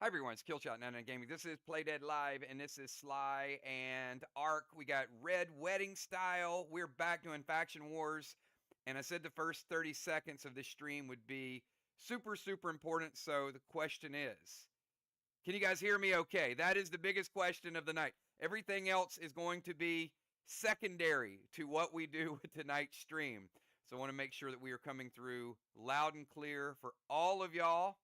Hi everyone, it's Killshot99 Gaming. This is Playdead Live, and this is Sly and Ark. We got Red Wedding Style. We're back doing Faction Wars, and I said the first 30 seconds of this stream would be super important, so the question is, can you guys hear me okay? That is the biggest question of the night. Everything else is going to be secondary to what we do with tonight's stream. So I want to make sure that we are coming through loud and clear for all of y'all.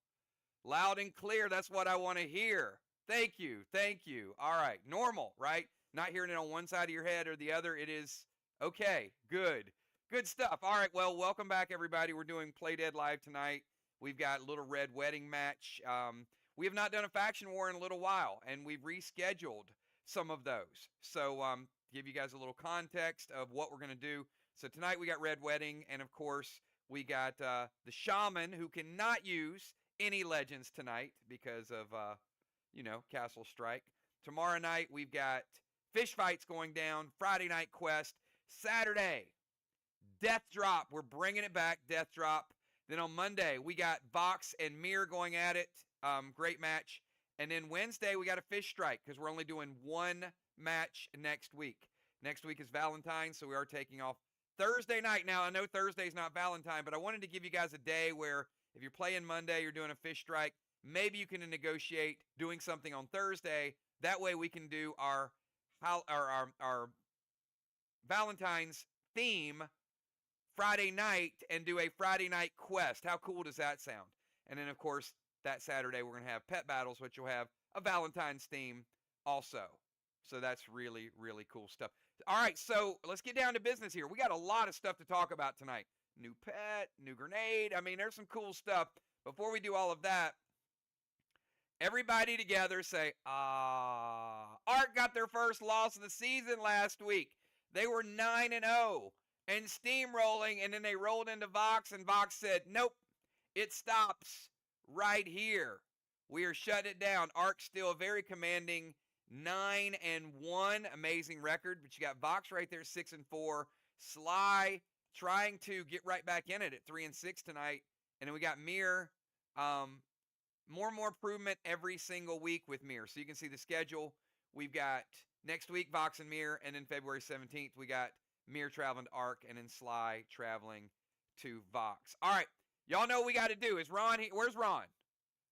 Loud and clear, that's what I want to hear. Thank you, thank you. All right, normal, right? Not hearing it on one side of your head or the other. It is okay, good. Good stuff. All right, well, welcome back, everybody. We're doing Playdead Live tonight. We've got a little Red Wedding match. We have not done a faction war in a little while, and we've rescheduled some of those. So, to give you guys a little context of what we're going to do. So, tonight we got Red Wedding, and of course, we got the Shaman, who cannot use any legends tonight because of, Castle Strike. Tomorrow night, we've got fish fights going down. Friday night quest. Saturday, Death Drop. We're bringing it back, Death Drop. Then on Monday, we got Vox and Mir going at it. Great match. And then Wednesday, we got a fish strike because we're only doing one match next week. Next week is Valentine's, so we are taking off Thursday night. Now, I know Thursday's not Valentine, but I wanted to give you guys a day where if you're playing Monday, you're doing a fish strike, maybe you can negotiate doing something on Thursday. That way we can do our Valentine's theme Friday night and do a Friday night quest. How cool does that sound? And then, of course, that Saturday we're going to have pet battles, which will have a Valentine's theme also. So that's really cool stuff. All right, so let's get down to business here. We got a lot of stuff to talk about tonight. New pet, new grenade. I mean, there's some cool stuff. Before we do all of that, everybody together say, Ark got their first loss of the season last week. They were 9-0 and steamrolling, and then they rolled into Vox, and Vox said, nope, it stops right here. We are shutting it down. Ark still a very commanding 9-1, amazing record, but you got Vox right there, 6-4. SLY trying to get right back in it at 3-6 tonight. And then we got Mir. More and more improvement every single week with Mir. So you can see the schedule. We've got next week Vox and Mir, and then February 17th we got Mir traveling to Ark, and then SLY traveling to Vox. All right, y'all know what we got to do. Is Ron here? Where's Ron?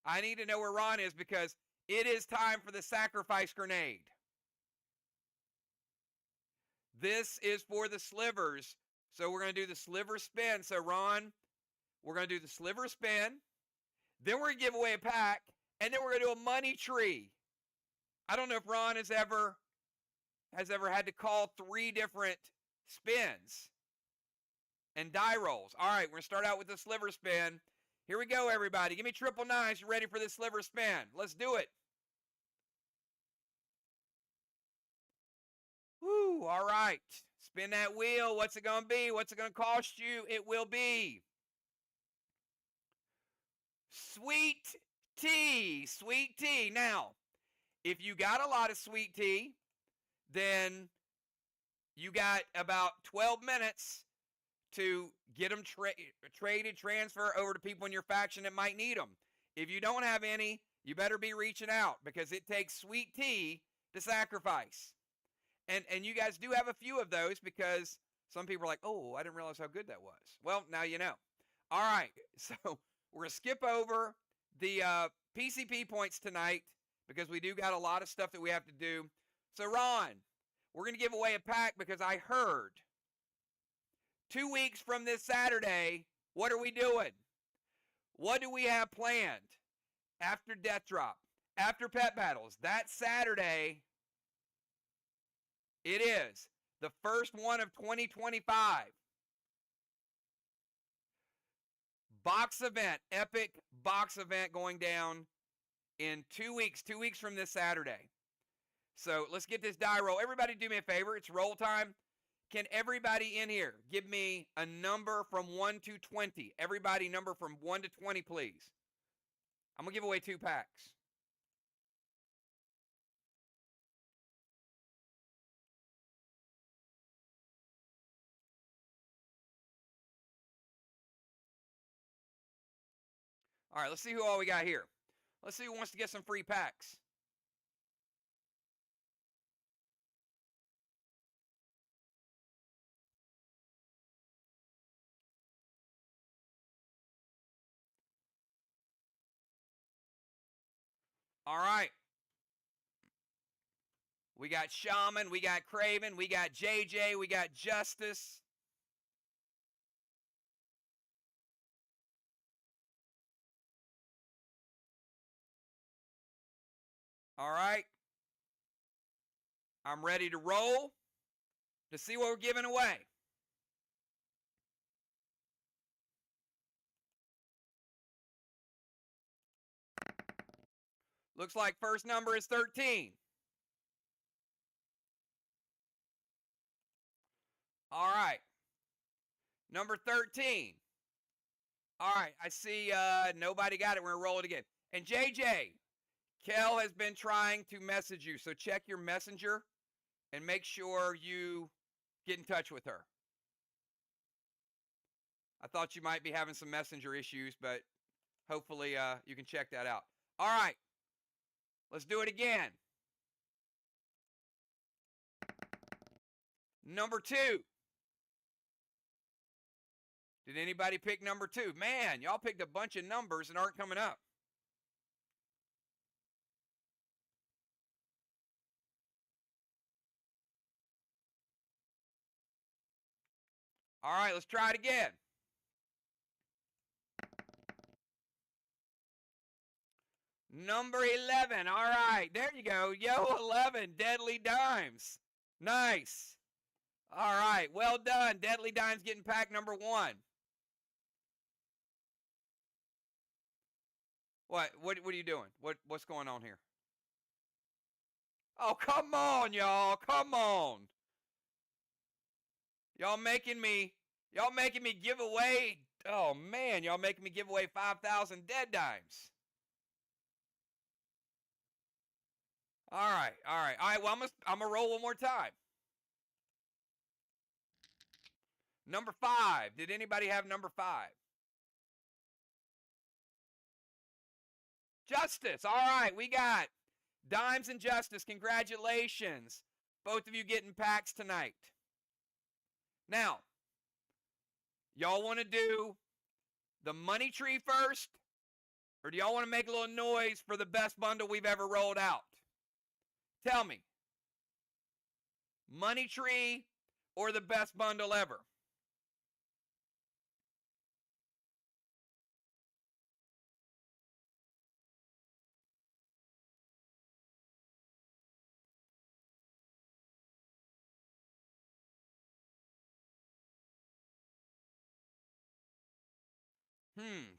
I need to know where Ron is because it is time for the sacrifice grenade. This is for the slivers. So we're going to do the sliver spin. So Ron, we're going to do the sliver spin. Then we're going to give away a pack. And then we're going to do a money tree. I don't know if Ron has ever had to call 3 different spins and die rolls. All right, we're going to start out with the sliver spin. Here we go, everybody. Give me triple nines. You ready for this sliver spin? Let's do it. Woo, all right. Spin that wheel. What's it going to be? What's it going to cost you? It will be sweet tea. Sweet tea. Now, if you got a lot of sweet tea, then you got about 12 minutes to get them traded, transfer over to people in your faction that might need them. If you don't have any, you better be reaching out because it takes sweet tea to sacrifice. And you guys do have a few of those because some people are like, oh, I didn't realize how good that was. Well, now you know. All right, so we're going to skip over the PCP points tonight because we do got a lot of stuff that we have to do. So, Ron, we're going to give away a pack because I heard 2 weeks from this Saturday, what are we doing? What do we have planned after Death Drop, after Pet Battles? That Saturday, it is the first one of 2025. Box event, epic box event going down in 2 weeks, 2 weeks from this Saturday. So let's get this die roll. Everybody do me a favor. It's roll time. Can everybody in here give me a number from 1 to 20? Everybody number from 1 to 20, please. I'm going to give away 2 packs. All right, let's see who all we got here. Let's see who wants to get some free packs. All right. We got Shaman, we got Craven, we got JJ, we got Justice. All right. I'm ready to roll to see what we're giving away. Looks like first number is 13. All right. Number 13. All right. I see nobody got it. We're going to roll it again. And JJ, Kel has been trying to message you, so check your messenger and make sure you get in touch with her. I thought you might be having some messenger issues, but hopefully you can check that out. All right. Let's do it again. Number 2. Did anybody pick number 2? Man, y'all picked a bunch of numbers and aren't coming up. All right, let's try it again. Number 11. All right, there you go. Yo, 11, Deadly Dimes. Nice. All right, well done. Deadly Dimes getting pack number 1. What are you doing? What's going on here? Oh, come on, y'all. Come on. Y'all making me give away. Oh man, y'all making me give away 5,000 dead dimes. All right. Well, I'm gonna roll one more time. Number 5. Did anybody have number 5? Justice. All right, we got Dimes and Justice. Congratulations. Both of you getting packs tonight. Now, y'all want to do the money tree first? Or do y'all want to make a little noise for the best bundle we've ever rolled out? Tell me. Money tree or the best bundle ever?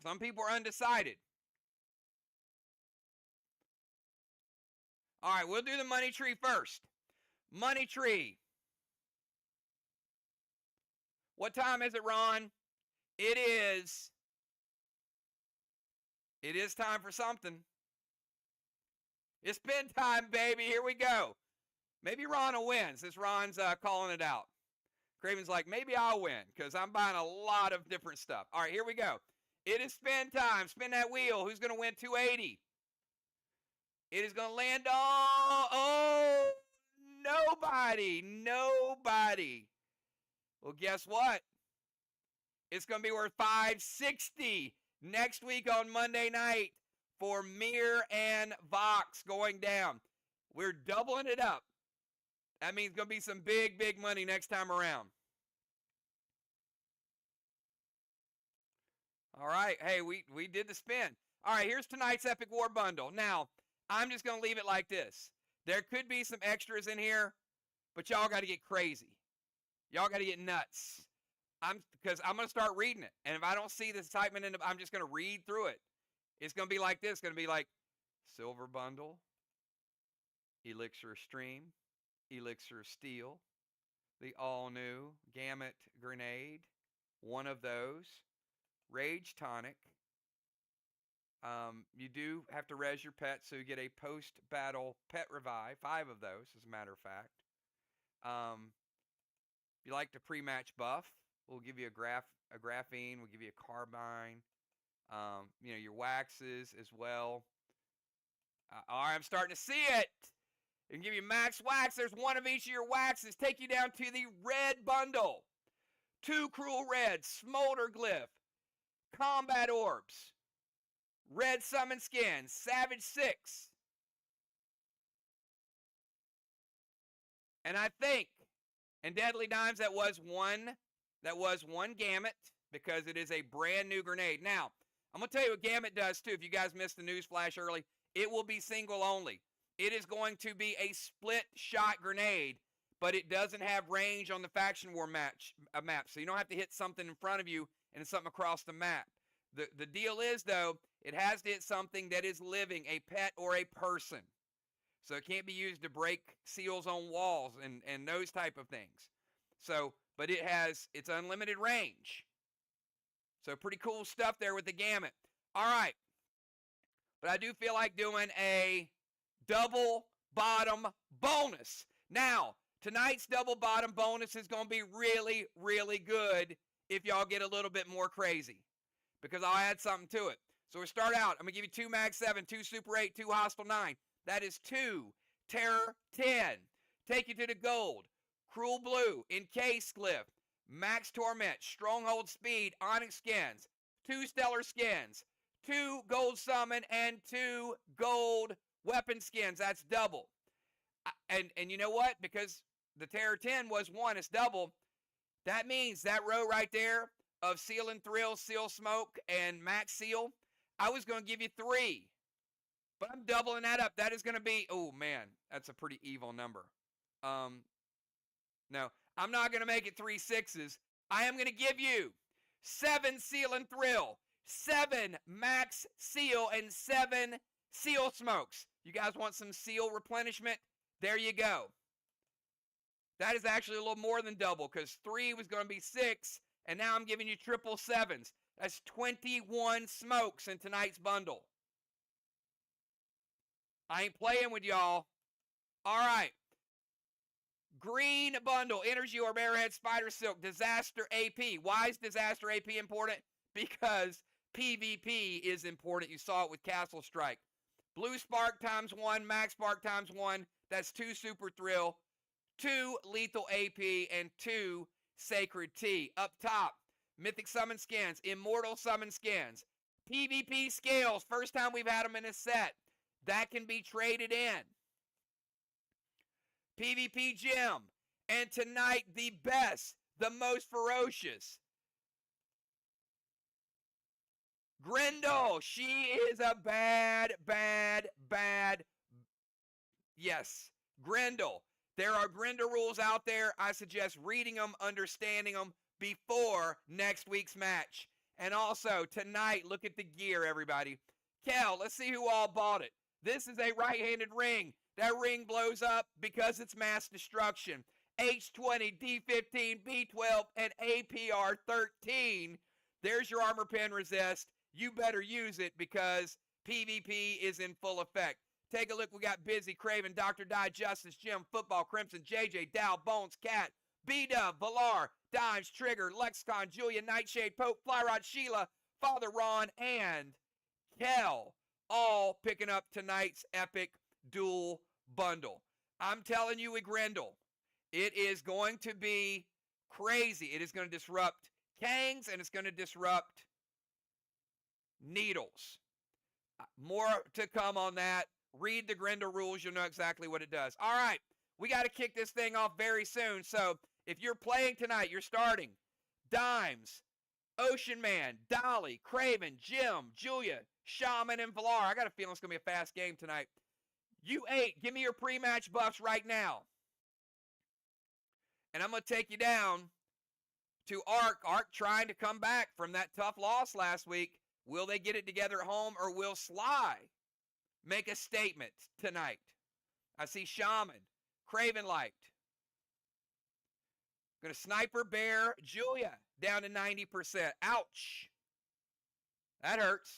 Some people are undecided. All right, we'll do the money tree first. Money tree. What time is it, Ron? It is time for something. It's spin time, baby. Here we go. Maybe Ron will win since Ron's calling it out. Craven's like, maybe I'll win because I'm buying a lot of different stuff. All right, here we go. It is spin time. Spin that wheel. Who's going to win 280? It is going to land on... Oh, nobody. Nobody. Well, guess what? It's going to be worth 560 next week on Monday night for Mir and Vox going down. We're doubling it up. That means it's going to be some big, big money next time around. All right. Hey, we did the spin. All right, here's tonight's Epic War Bundle. Now, I'm just going to leave it like this. There could be some extras in here, but y'all got to get crazy. Y'all got to get nuts. Because I'm going to start reading it. And if I don't see the excitement in it, I'm just going to read through it. It's going to be like this. It's going to be like Silver Bundle, Elixir Stream, Elixir Steel, the all-new Gamut Grenade, one of those, Rage Tonic. You do have to res your pet, so you get a post-battle pet revive, 5 of those, as a matter of fact. If you like to pre-match buff, we'll give you a graphene, we'll give you a carbine, your waxes as well. All right, I'm starting to see it. And give you max wax. There's one of each of your waxes. Take you down to the red bundle. 2 Cruel Reds, Smolder Glyph, Combat Orbs, Red Summon Skins, Savage 6. And I think, and Deadly Dimes, that was one Gamut, because it is a brand new grenade. Now, I'm going to tell you what Gamut does too. If you guys missed the news flash early, it will be single only. It is going to be a split shot grenade, but it doesn't have range on the Faction War map. So you don't have to hit something in front of you and something across the map. The deal is, though, it has to hit something that is living, a pet or a person. So it can't be used to break seals on walls and those type of things. So, but it's unlimited range. So pretty cool stuff there with the Gamut. All right. But I do feel like doing a double bottom bonus. Now, tonight's double bottom bonus is going to be really, really good if y'all get a little bit more crazy, because I'll add something to it. So we start out. I'm going to give you 2 Mag 7, 2 Super 8, 2 Hostile 9. That is 2 Terror 10. Take you to the gold. Cruel Blue, Encased Glyph, Max Torment, Stronghold Speed, Onyx Skins, 2 Stellar Skins, 2 Gold Summon, and 2 Gold Weapon Skins. That's double. And you know what? Because the Terror 10 was 1, it's double. That means that row right there of Seal and Thrill, Seal Smoke, and Max Seal, I was going to give you 3. But I'm doubling that up. That is going to be, oh man, that's a pretty evil number. No, I'm not going to make it 3 6s. I am going to give you 7 Seal and Thrill, 7 Max Seal, and 7 Seal Smokes. You guys want some Seal replenishment? There you go. That is actually a little more than double, because 3 was going to be 6, and now I'm giving you triple 7s. That's 21 smokes in tonight's bundle. I ain't playing with y'all. All right. Green bundle, Energy Orb, Airhead, Spider Silk, Disaster AP. Why is Disaster AP important? Because PvP is important. You saw it with Castle Strike. Blue Spark ×1, Max Spark ×1. That's 2 Super Thrill, 2 Lethal AP, and 2 Sacred Tea. Up top, Mythic Summon Skins, Immortal Summon Skins, PvP Scales. First time we've had them in a set. That can be traded in. PvP Gem. And tonight, the best, the most ferocious, Grendel. She is a bad. Yes, Grendel. There are Grendel rules out there. I suggest reading them, understanding them before next week's match. And also, tonight, look at the gear, everybody. Kel, let's see who all bought it. This is a right-handed ring. That ring blows up because it's mass destruction. H20, D15, B12, and APR 13. There's your armor pen resist. You better use it because PvP is in full effect. Take a look. We got Busy, Craven, Dr. Die, Justice, Jim, Football, Crimson, JJ, Dow, Bones, Cat, B-Dub, Valar, Dimes, Trigger, Lexicon, Julia, Nightshade, Pope, Flyrod, Sheila, Father Ron, and Kel, all picking up tonight's epic dual bundle. I'm telling you, with Grendel, it is going to be crazy. It is going to disrupt Kangs, and it's going to disrupt Needles. More to come on that. Read the Grendel rules. You'll know exactly what it does. All right. We got to kick this thing off very soon. So if you're playing tonight, you're starting Dimes, Ocean Man, Dolly, Craven, Jim, Julia, Shaman, and Valar. I got a feeling it's going to be a fast game tonight. You 8, give me your pre-match buffs right now. And I'm going to take you down to Ark. Ark trying to come back from that tough loss last week. Will they get it together at home, or will SLY make a statement tonight? I see Shaman, Craven Light. Going to Sniper Bear Julia down to 90%. Ouch. That hurts.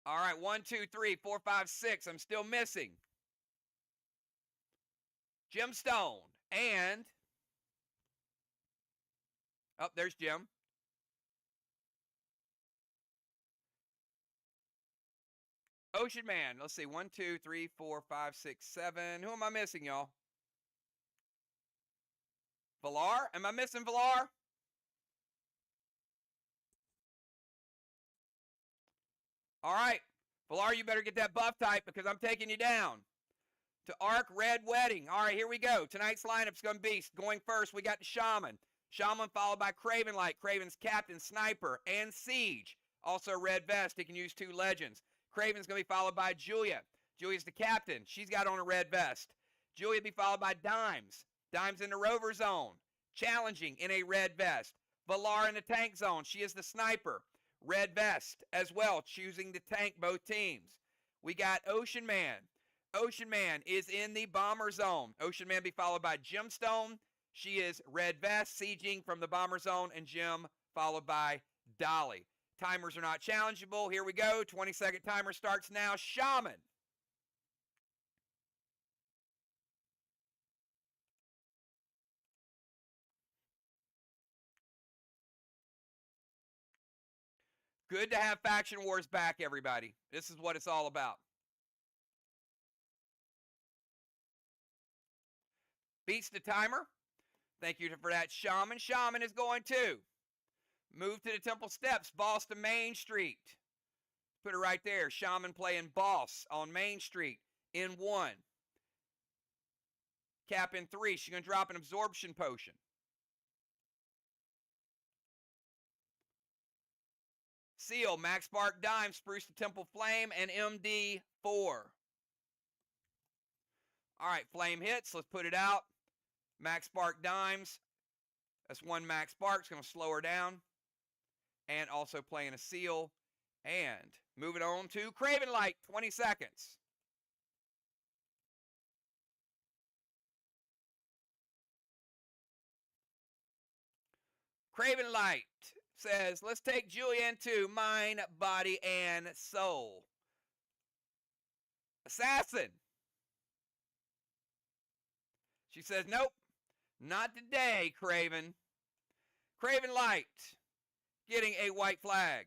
All right, 1, 2, 3, 4, 5, 6. I'm still missing. Gemstone, and oh, there's Jim. Ocean Man. Let's see. 1, 2, 3, 4, 5, 6, 7. Who am I missing, y'all? Villar? Am I missing Villar? All right. Villar, you better get that buff type because I'm taking you down. To Arc Red Wedding. All right, here we go. Tonight's lineup's going to be going first. We got the Shaman. Shaman followed by Craven Light. Craven's Captain, Sniper, and Siege. Also Red Vest. He can use 2 Legends. Craven's going to be followed by Julia. Julia's the Captain. She's got on a Red Vest. Julia will be followed by Dimes. Dimes in the Rover Zone. Challenging in a Red Vest. Villar in the Tank Zone. She is the Sniper. Red Vest as well, choosing to tank both teams. We got Ocean Man. Ocean Man is in the Bomber Zone. Ocean Man be followed by Gemstone. She is Red Vest, sieging from the Bomber Zone, and Gem followed by Dolly. Timers are not challengeable. Here we go. 20-second timer starts now. Shaman. Good to have Faction Wars back, everybody. This is what it's all about. Beats the timer. Thank you for that, Shaman. Shaman is going to move to the Temple Steps, Boss to Main Street. Put it right there. Shaman playing Boss on Main Street in 1. Cap in 3. She's going to drop an Absorption Potion. Seal, Max Spark Dime, Spruce to Temple Flame, and MD 4. All right, Flame hits. Let's put it out. Max Spark Dimes. That's 1 Max Spark. It's going to slow her down. And also playing a Seal. And moving on to Craven Light. 20 seconds. Craven Light says, let's take Julia into Mind, Body, and Soul. Assassin. She says, nope, not today, Craven. Craven Light getting a white flag.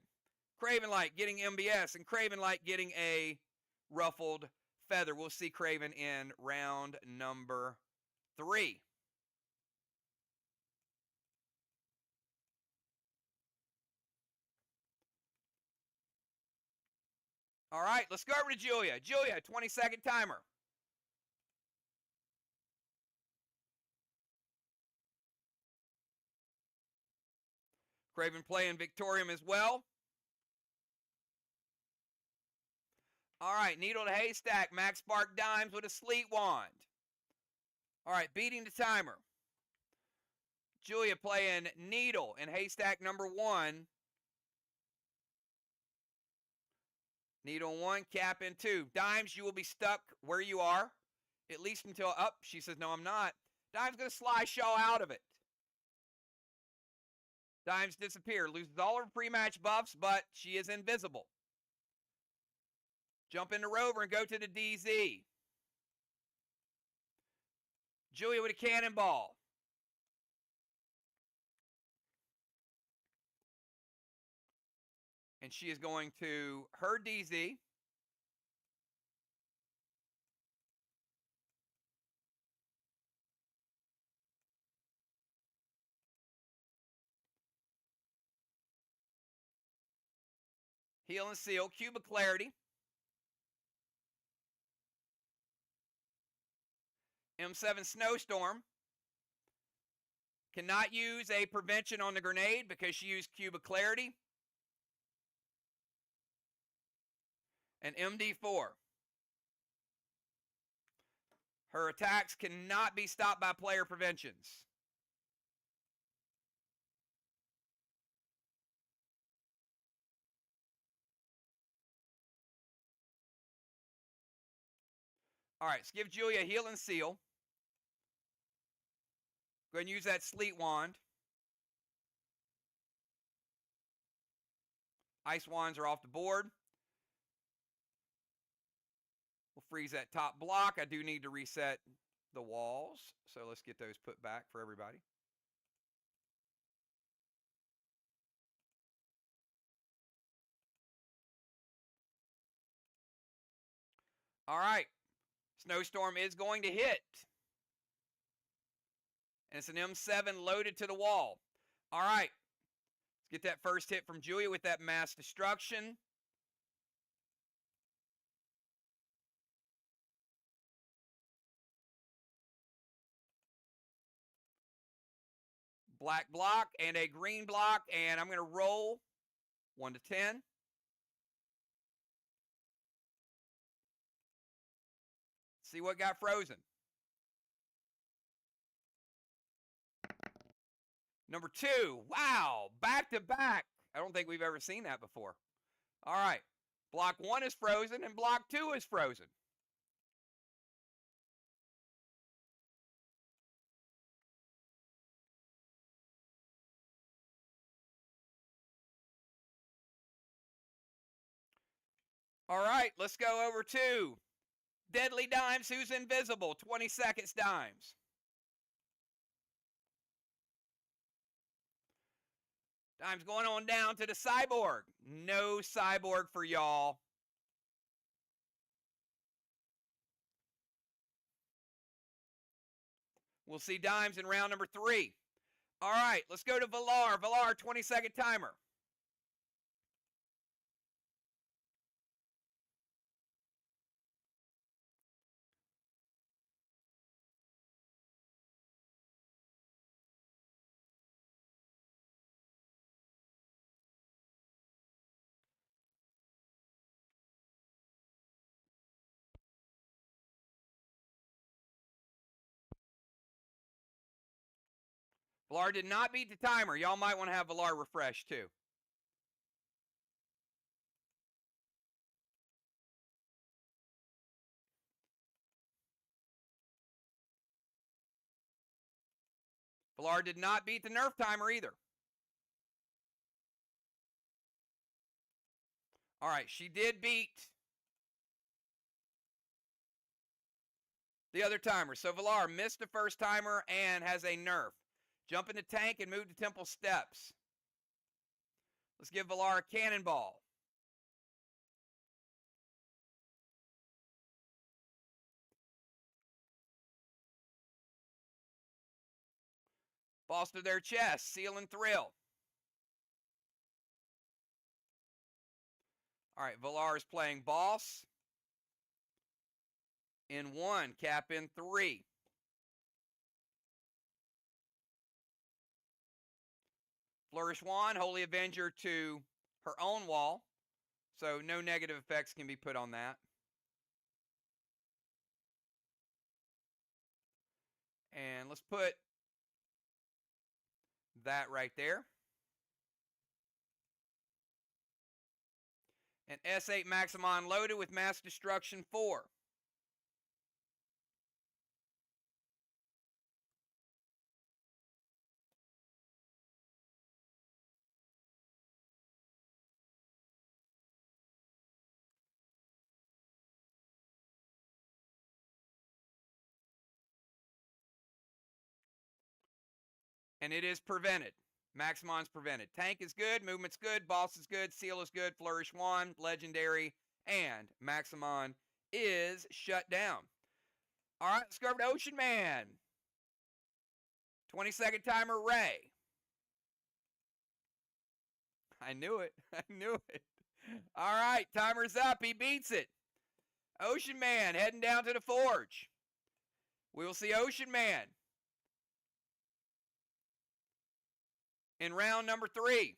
Craven Light getting MBS, and Craven Light getting a ruffled feather. We'll see Craven in round number 3. All right, let's go over to Julia. Julia, 20-second timer. Craven playing Victorium as well. All right, Needle to Haystack, Max Spark Dimes with a Sleet Wand. All right, beating the timer. Julia playing Needle in Haystack number 1. Needle 1, Cap in 2. Dimes, you will be stuck where you are, at least until up. She says, no, I'm not. Dimes going to slide Shaw out of it. Dimes disappear, loses all her pre-match buffs, but she is invisible. Jump into Rover and go to the DZ. Julia with a Cannonball. And she is going to her DZ. Heal and Seal, Cube of Clarity. M7 Snowstorm. Cannot use a prevention on the grenade because she used Cube of Clarity. And MD4. Her attacks cannot be stopped by player preventions. All right, let's give Julia a Heal and Seal. Go ahead and use that Sleet Wand. Ice Wands are off the board. We'll freeze that top block. I do need to reset the walls. So let's get those put back for everybody. All right. Snowstorm is going to hit. And it's an M7 loaded to the wall. All right. Let's get that first hit from Julia with that mass destruction. Black block and a green block, and I'm going to roll 1 to 10. See what got frozen. Number 2. Wow, back to back. I don't think we've ever seen that before. All right. Block 1 is frozen and block 2 is frozen. All right, let's go over to Deadly Dimes, who's invisible. 20 seconds, Dimes. Dimes going on down to the Cyborg. No Cyborg for y'all. We'll see Dimes in round number 3. All right, let's go to Valar. Valar, 20-second timer. Valar did not beat the timer. Y'all might want to have Valar refresh too. Valar did not beat the nerf timer either. All right, she did beat the other timer. So Valar missed the first timer and has a nerf. Jump in the tank and move to Temple Steps. Let's give Valar a cannonball. Balls to their chest, seal and thrill. All right, Valar is playing boss in 1, cap in 3. Flourish Wand, Holy Avenger to her own wall, so no negative effects can be put on that. And let's put that right there. And S8 Maximon loaded with Mass Destruction 4. And it is prevented. Maximon's prevented. Tank is good, movement's good, boss is good, seal is good, Flourish Wand, legendary, and Maximon is shut down. All right, let's go over to Ocean Man. 20-second timer, Ray. I knew it. I knew it. All right, timer's up. He beats it. Ocean Man heading down to the Forge. We will see Ocean Man in round number 3.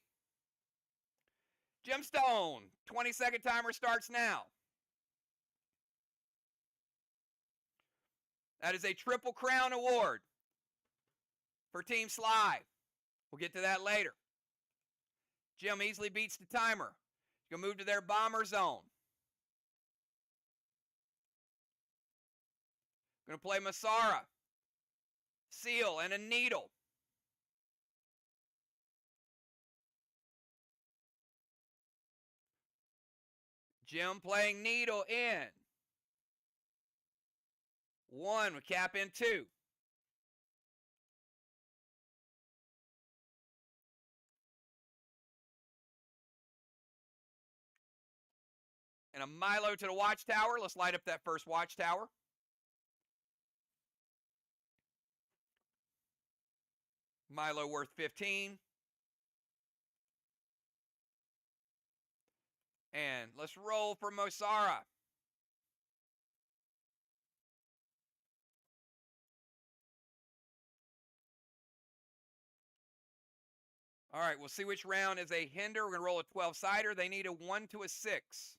Gemstone, 20-second timer starts now. That is a Triple Crown award for Team SLY. We'll get to that later. Gem easily beats the timer. He's going to move to their bomber zone. Going to play Masara, seal, and a needle. Jim playing needle in. 1 would cap in 2. And a Milo to the watchtower. Let's light up that first watchtower. Milo worth 15. And let's roll for Mosara. All right, we'll see which round is a hinder. We're going to roll a 12-sider. They need a 1 to a 6.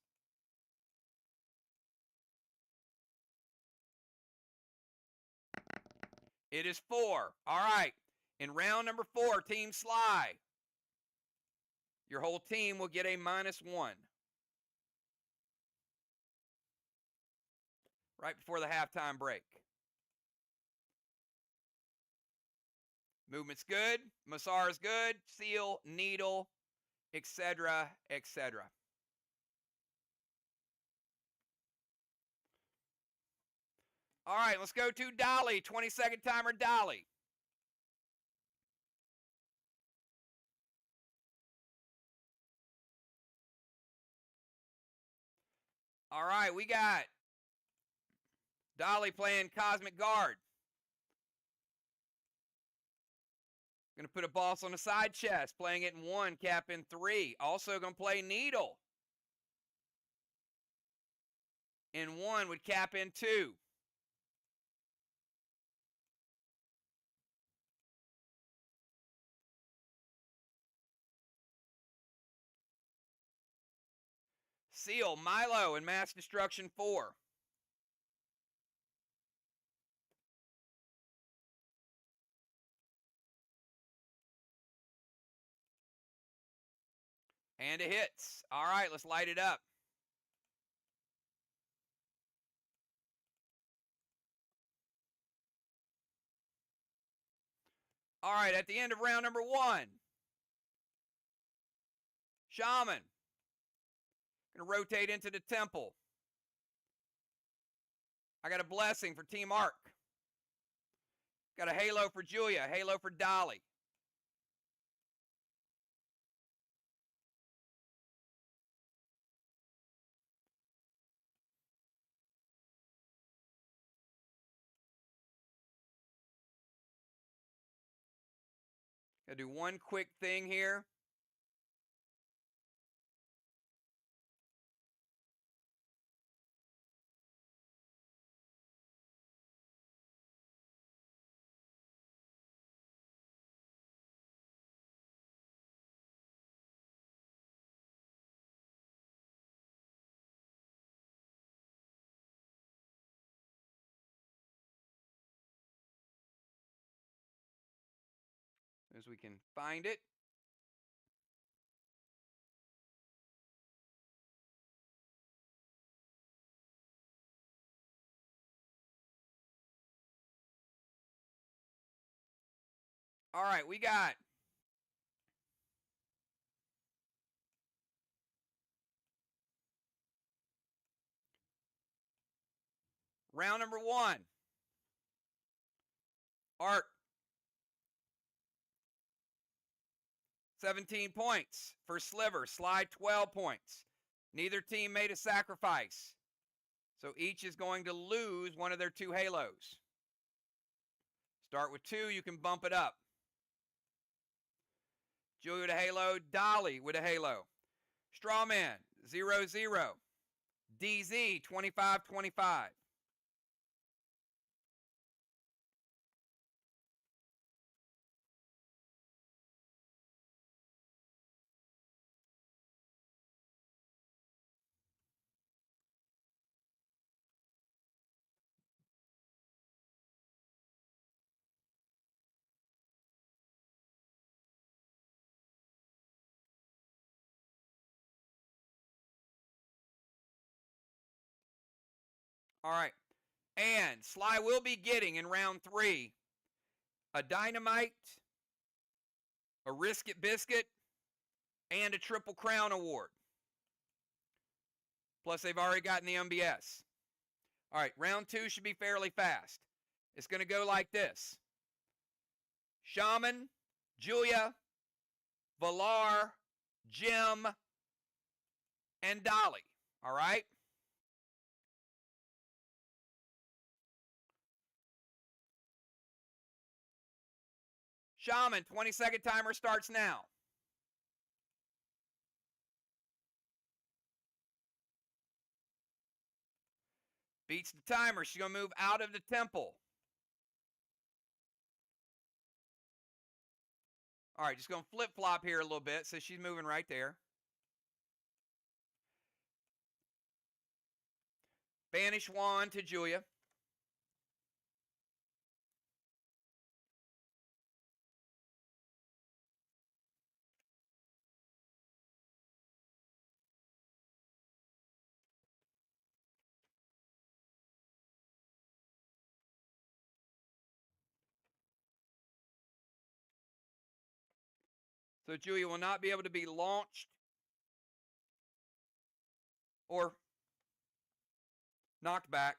It is 4. All right. In round number 4, Team SLY, your whole team will get a -1. Right before the halftime break. Movement's good. Mosara's good. Seal, needle, etc., etc. All right, let's go to Dolly. 20-second timer, Dolly. All right, we got Dolly playing Cosmic Guard. Going to put a boss on the side chest, playing it in 1, cap in 3. Also going to play Needle. In 1 would cap in 2. Seal, Milo, and Mass Destruction 4. And it hits. All right, let's light it up. All right, at the end of round number 1, Shaman. Going to rotate into the temple. I got a blessing for Team Arc. Got a halo for Julia, halo for Dolly. Got to do one quick thing here. As we can find it. All right, we got round number 1. Arc. 17 points for Sliver. SLY 12 points. Neither team made a sacrifice. So each is going to lose one of their 2 halos. Start with 2, you can bump it up. Julia with a halo, Dolly with a halo. Strawman, 0-0. DZ, 25-25. All right. And SLY will be getting in round 3 a Dynamite, a Risk It Biscuit, and a Triple Crown Award. Plus, they've already gotten the MBS. All right, round 2 should be fairly fast. It's going to go like this. Shaman, Julia, Valar, Jim, and Dolly. All right? Shaman, 20-second timer starts now. Beats the timer. She's going to move out of the temple. All right, just going to flip-flop here a little bit. So she's moving right there. Banish wand to Julia. So Julia will not be able to be launched or knocked back.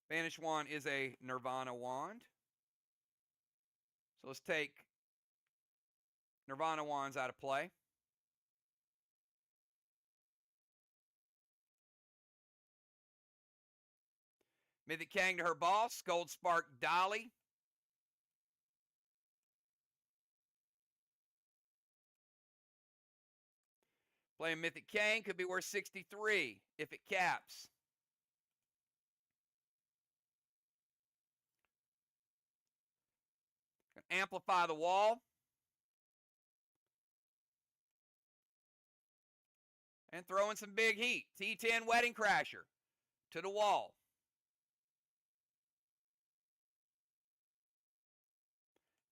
Banish wand is a Nirvana wand. So let's take Nirvana wands out of play. Mythic Kang to her boss. Gold Spark Dolly. Playing Mythic Kang could be worth 63 if it caps. Amplify the wall. And throw in some big heat. T10 Wedding Crasher to the wall.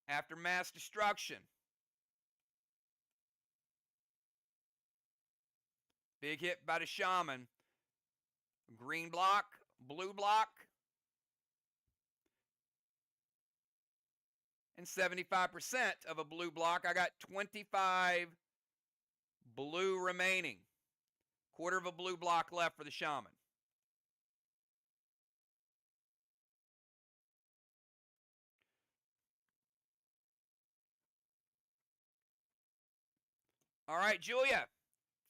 After mass destruction. Big hit by the Shaman. Green block, blue block. And 75% of a blue block. I got 25 blue remaining. Quarter of a blue block left for the Shaman. All right, Julia,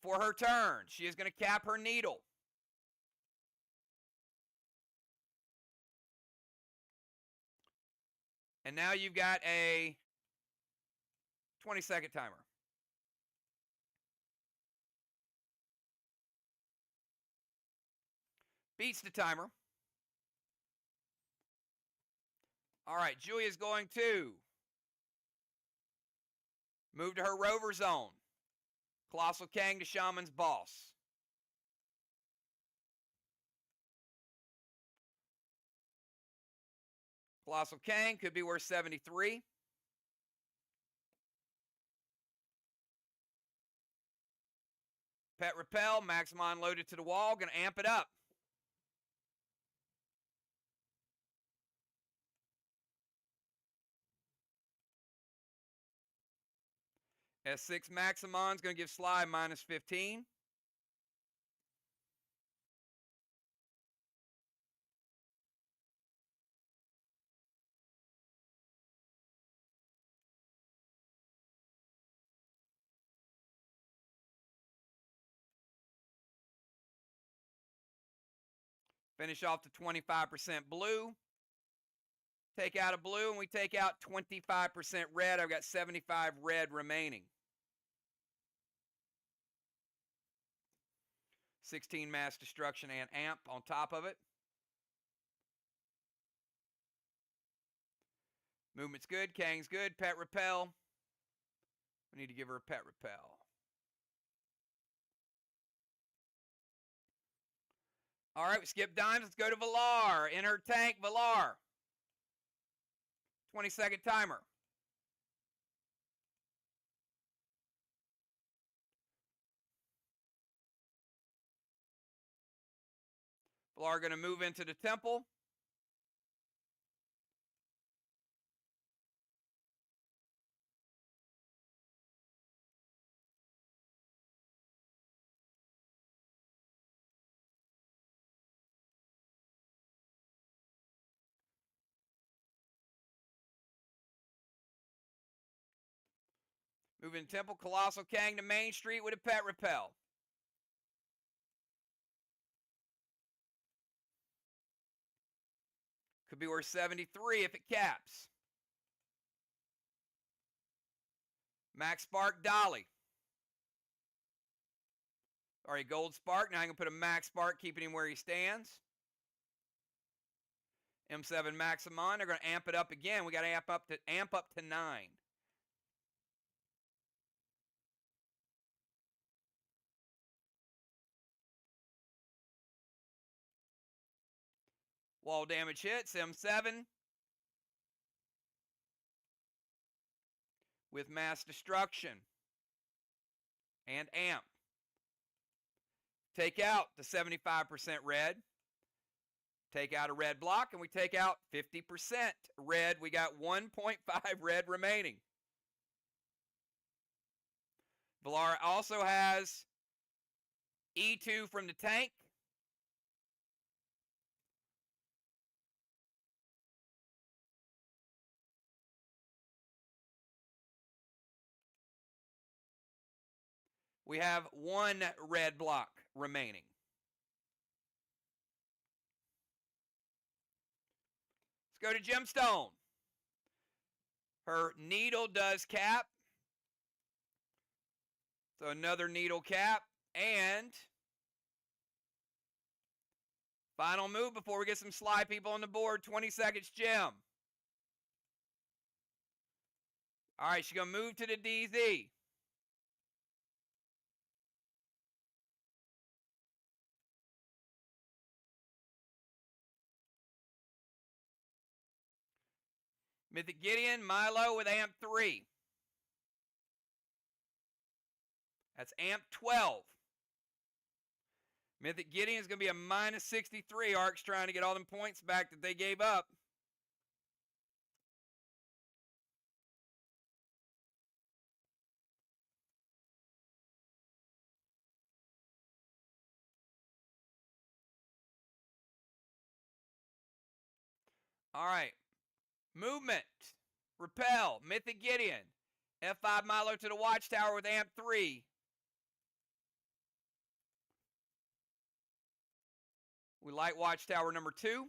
for her turn, she is going to cap her needle. And now you've got a 20-second timer. Beats the timer. All right, Julia's going to move to her rover zone. Colossal Kang to Shaman's boss. Colossal Kang could be worth 73. Pet Repel, Maximon loaded to the wall, going to amp it up. S6 Maximon's going to give SLY minus 15. Finish off to 25% blue. Take out a blue, and we take out 25% red. I've got 75 red remaining. 16 mass destruction and amp on top of it. Movement's good. Kang's good. Pet Repel. We need to give her a Pet Repel. All right, we skip dimes. Let's go to Valar. In her tank, Valar. 20-second timer. Valar going to move into the temple. Moving Temple Colossal Kang to Main Street with a pet repel. Could be worth 73 if it caps. Max Spark Dolly. All right, Gold Spark. Now I'm going to put a Max Spark, keeping him where he stands. M7 Maximon. They're going to amp it up again. We got to amp up to 9. Wall damage hits. M7 with mass destruction and amp. Take out the 75% red. Take out a red block, and we take out 50% red. We got 1.5 red remaining. Valara also has E2 from the tank. We have 1 red block remaining. Let's go to Gemstone. Her needle does cap. So another needle cap. And final move before we get some SLY people on the board. 20 seconds, Gem. All right, she's going to move to the DZ. Mythic Gideon, Milo with amp 3. That's amp 12. Mythic Gideon is going to be a minus 63. Ark's trying to get all them points back that they gave up. All right. Movement. Repel. Mythic Gideon. F5 Milo to the Watchtower with amp 3. We light Watchtower number 2.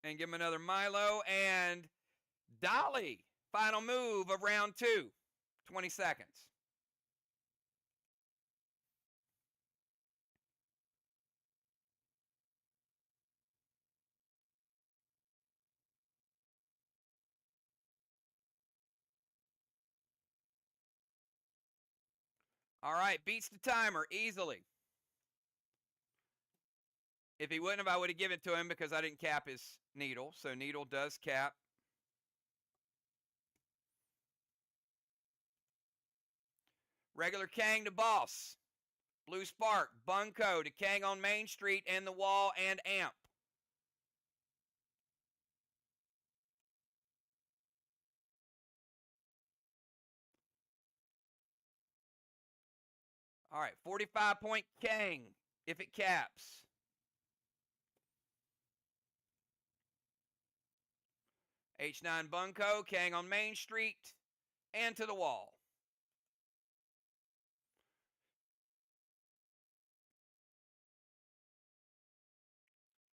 And give him another Milo. And Dolly. Final move of round 2. 20 seconds. All right, beats the timer easily. If he wouldn't have, I would have given it to him because I didn't cap his needle. So needle does cap. Regular Kang to Boss. Blue Spark, Bunko to Kang on Main Street and the Wall and amp. All right, 45-point Kang if it caps. H9 Bunko, Kang on Main Street, and to the Wall.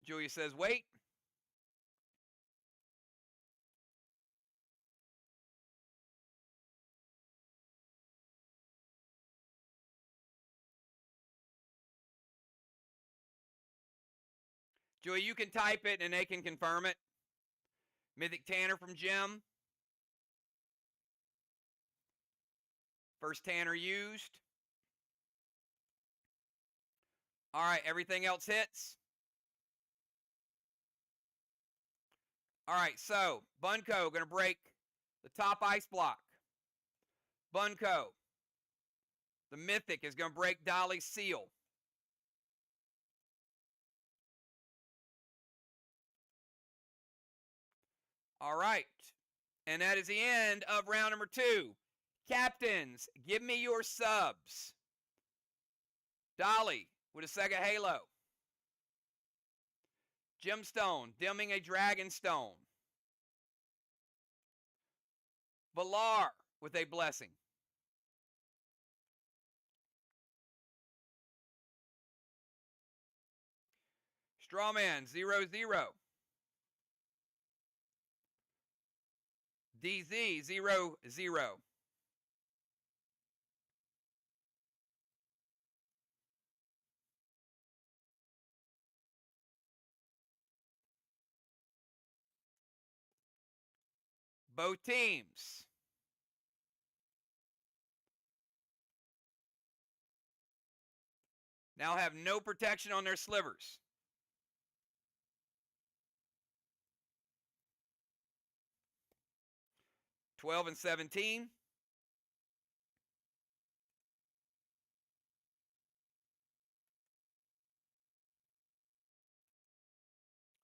Julia says, wait. Julia, you can type it and they can confirm it. Mythic Tanner from Jim. First Tanner used. All right, everything else hits. All right, so Bunko going to break the top ice block. Bunko. The Mythic is going to break Dolly's seal. All right. And that is the end of round number 2. Captains, give me your subs. Dolly with a Sega Halo. Gemstone, dimming a Dragonstone. Valar with a Blessing. Strawman, 0-0. DZ, 0-0. Both teams. Now have no protection on their slivers. $12 and $17.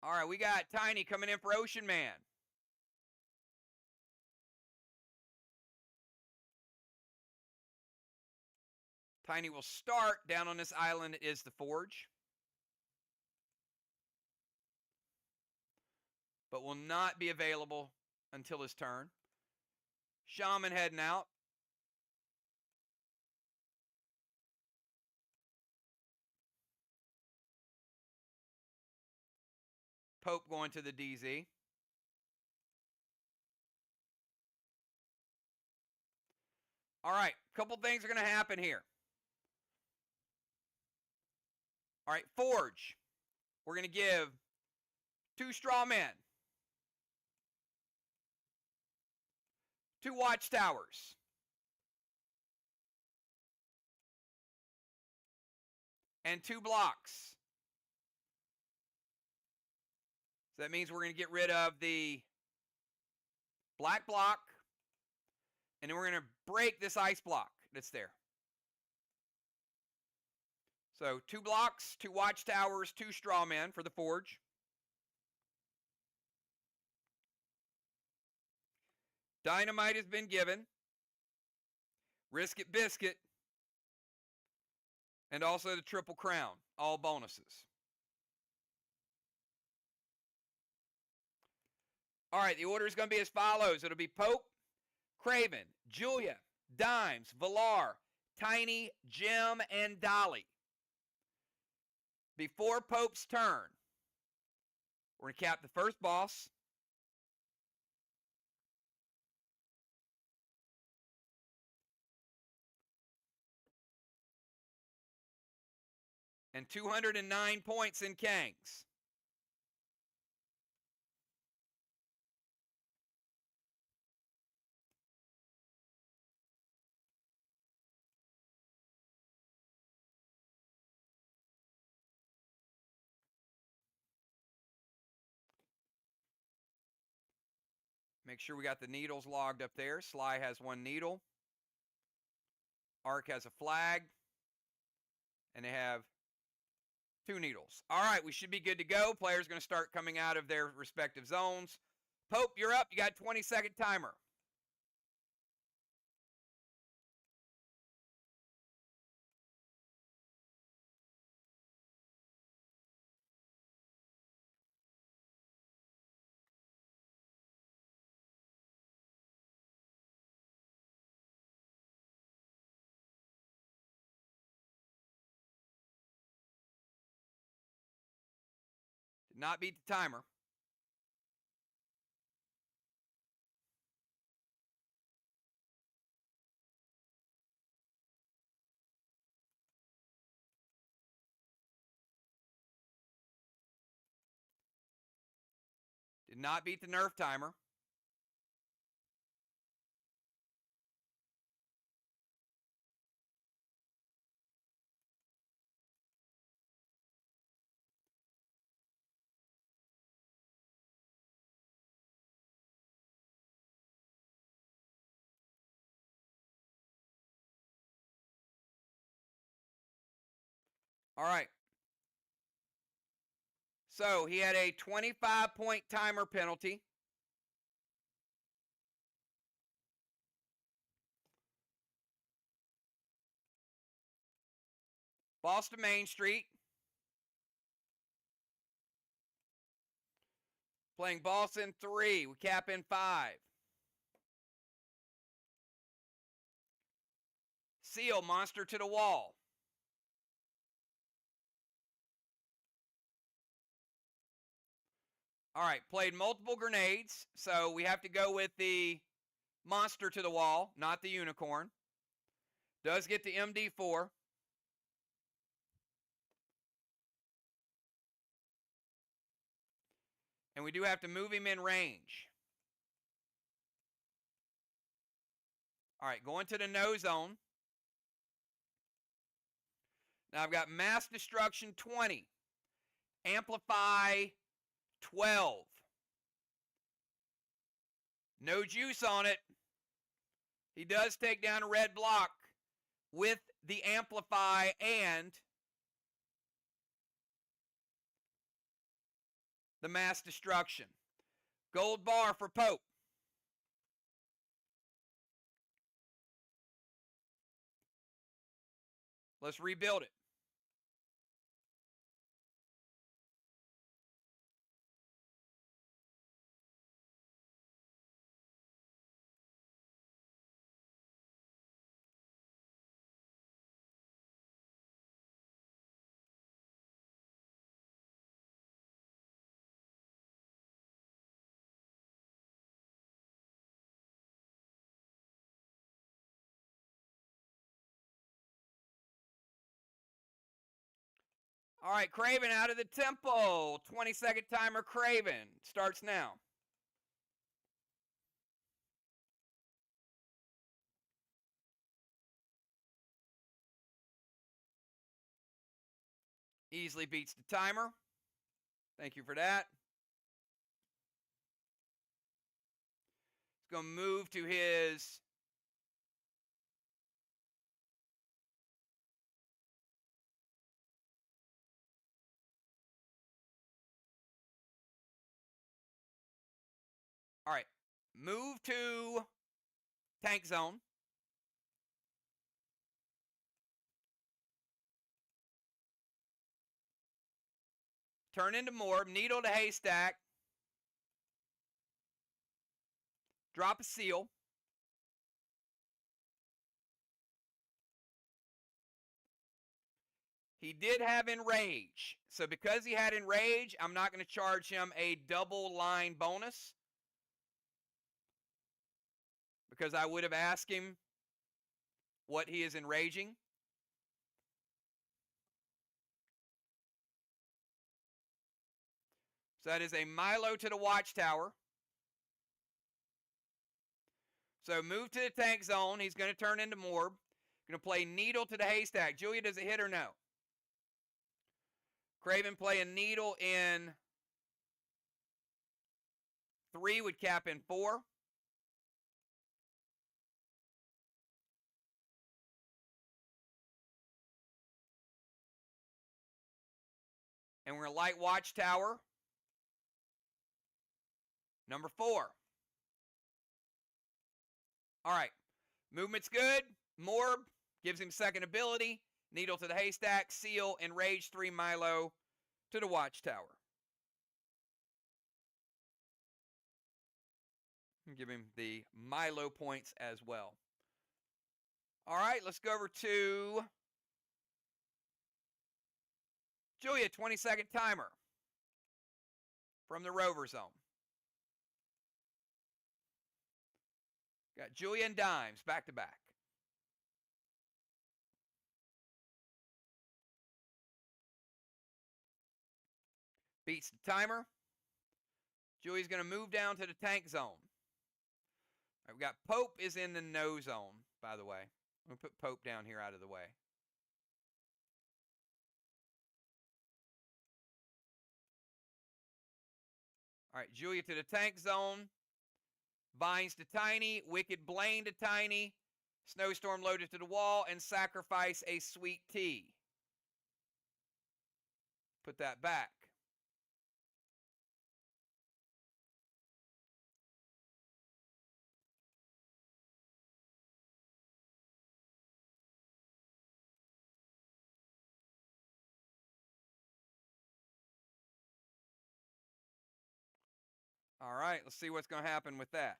All right, we got Tiny coming in for Ocean Man. Tiny will start. Down on this island is the Forge, but will not be available until his turn. Shaman heading out. Pope going to the DZ. All right, a couple things are going to happen here. All right, Forge. We're going to give 2 straw men, 2 watchtowers, and 2 blocks. So that means we're going to get rid of the black block, and then we're going to break this ice block that's there. So 2 blocks, 2 watchtowers, 2 straw men for the Forge. Dynamite has been given. Risk It Biscuit. And also the Triple Crown. All bonuses. All right, the order is going to be as follows. It'll be Pope, Craven, Julia, Dimes, Valar, Tiny, Jim, and Dolly. Before Pope's turn, we're going to cap the first boss. And 209 points in Kangs. Make sure we got the needles logged up there. SLY has 1 needle. Arc has a flag. And they have 2 needles. All right, we should be good to go. Players going to start coming out of their respective zones. Pope, you're up. You got a 20-second timer. Did not beat the timer. Did not beat the nerf timer. All right. So he had a 25-point timer penalty. Boston Main Street. Playing Boston 3. We cap in 5. Seal, monster to the wall. All right, played multiple grenades, so we have to go with the monster to the wall, not the unicorn. Does get the MD4. And we do have to move him in range. All right, going to the no zone. Now I've got mass destruction 20. Amplify 12. No juice on it. He does take down a red block with the amplify and the mass destruction. Gold bar for Pope. Let's rebuild it. All right, Craven out of the temple. 20-second timer, Craven. Starts now. Easily beats the timer. Thank you for that. He's going to move to his all right, move to tank zone. Turn into Morb, needle to haystack. Drop a seal. He did have Enrage. So because he had Enrage, I'm not going to charge him a double line bonus. Because I would have asked him what he is enraging. So that is a Milo to the watchtower. So move to the tank zone. He's going to turn into Morb. Going to play Needle to the haystack. Julia, does it hit or no? Craven playing Needle in 3 would cap in 4. And we're going to light watchtower. Number 4. All right. Movement's good. Morb gives him second ability. Needle to the haystack. Seal. Enrage 3 Milo to the watchtower. Give him the Milo points as well. All right. Let's go over to Julia. 20-second timer from the Rover zone. Got Julia and Dimes back to back. Beats the timer. Julia's going to move down to the tank zone. All right, we got Pope is in the no zone, by the way. I'm going to put Pope down here out of the way. All right, Julia to the tank zone. Binds to Tiny. Wicked Blaine to Tiny. Snowstorm loaded to the wall. And sacrifice a Sweet Tea. Put that back. All right, let's see what's going to happen with that.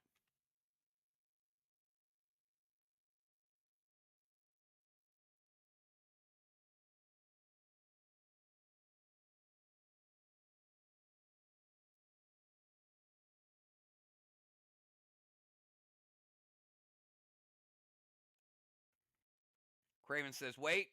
Craven says wait.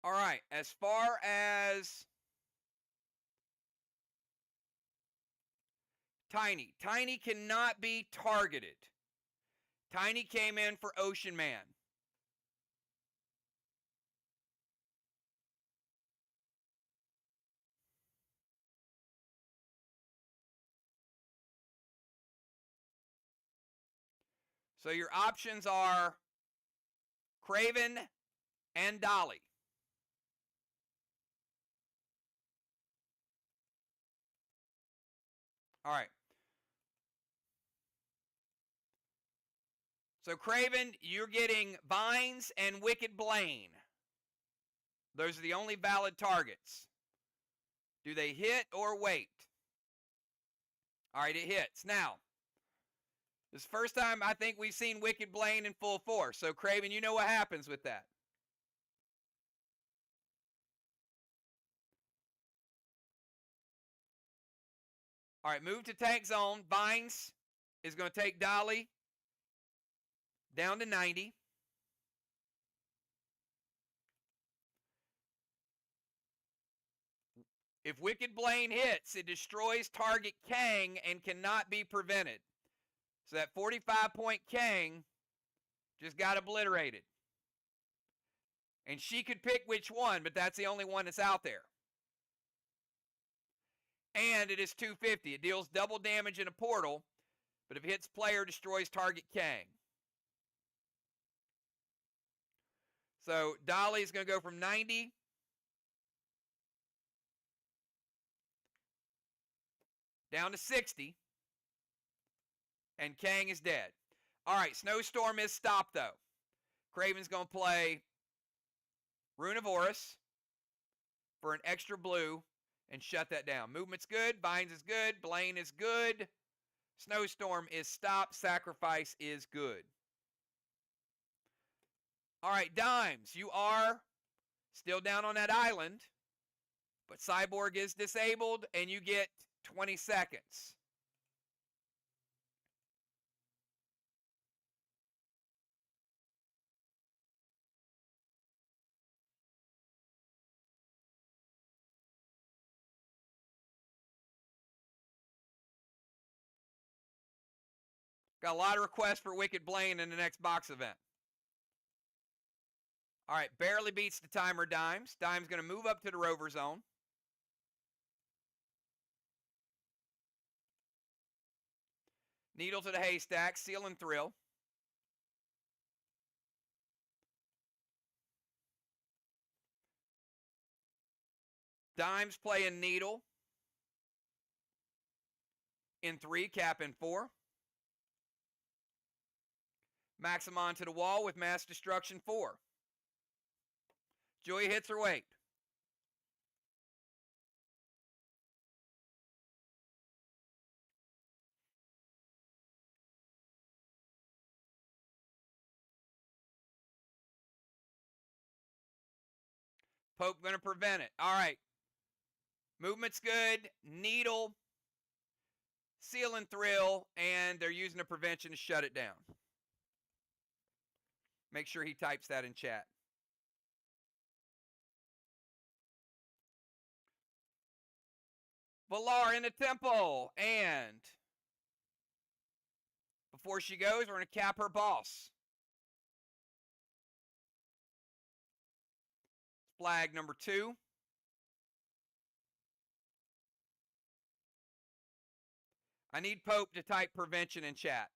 All right, as far as Tiny cannot be targeted. Tiny came in for Ocean Man. So your options are Craven and Dolly. All right. So Craven, you're getting Vines and Wicked Blaine. Those are the only valid targets. Do they hit or wait? All right, it hits. Now, this is the first time I think we've seen Wicked Blaine in full force. So Craven, you know what happens with that. All right, move to tank zone. Vines is going to take Dolly down to 90. If Wicked Blaine hits, it destroys target Kang and cannot be prevented. So that 45-point Kang just got obliterated. And she could pick which one, but that's the only one that's out there. And it is 250. It deals double damage in a portal, but if it hits player, destroys target Kang. So Dolly is going to go from 90 down to 60, and Kang is dead. All right, Snowstorm is stopped, though. Craven's going to play Rune of Horus for an extra blue and shut that down. Movement's good. Vines is good. Blaine is good. Snowstorm is stopped. Sacrifice is good. All right, Dimes, you are still down on that island, but Cyborg is disabled, and you get 20 seconds. Got a lot of requests for Wicked Blaine in the next box event. All right, barely beats the timer, Dimes. Dimes going to move up to the rover zone. Needle to the haystack, seal and thrill. Dimes playing needle in 3, cap in 4. Maximon to the wall with mass destruction 4. Joey hits her weight. Pope going to prevent it. All right. Movement's good. Needle, seal and thrill, and they're using a prevention to shut it down. Make sure he types that in chat. Valar in the temple, and before she goes, we're going to cap her boss. Flag number 2. I need Pope to type prevention in chat.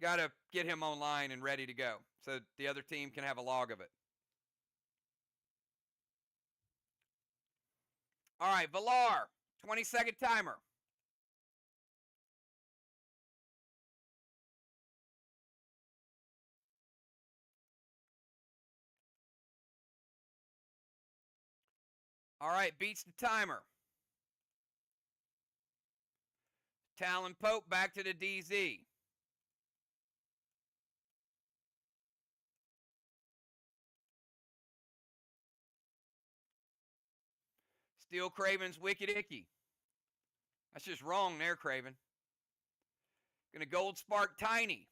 Got to get him online and ready to go so the other team can have a log of it. All right, Valar, 20-second timer. All right, beats the timer. Talon Pope back to the DZ. Steel Craven's Wicked Icky. That's just wrong there, Craven. Gonna Gold Spark Tiny.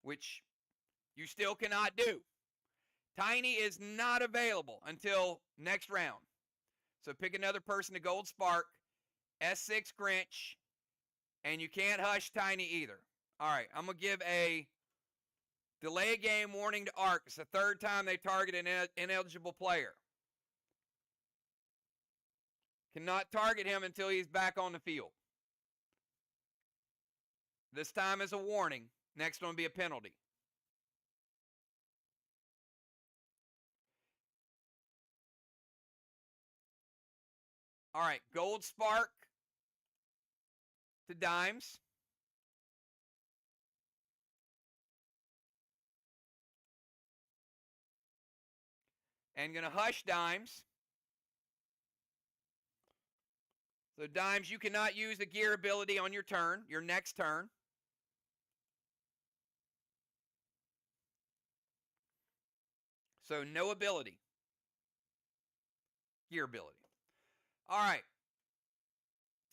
Which you still cannot do. Tiny is not available until next round. So pick another person to Gold Spark, S6 Grinch, and you can't hush Tiny either. All right, I'm going to give a delay a game warning to Ark. It's the third time they target an ineligible player. Cannot target him until he's back on the field. This time is a warning. Next one will be a penalty. All right, Gold Spark to Dimes. And going to hush Dimes. So Dimes, you cannot use the gear ability on your turn, your next turn. So no ability. Gear ability. All right.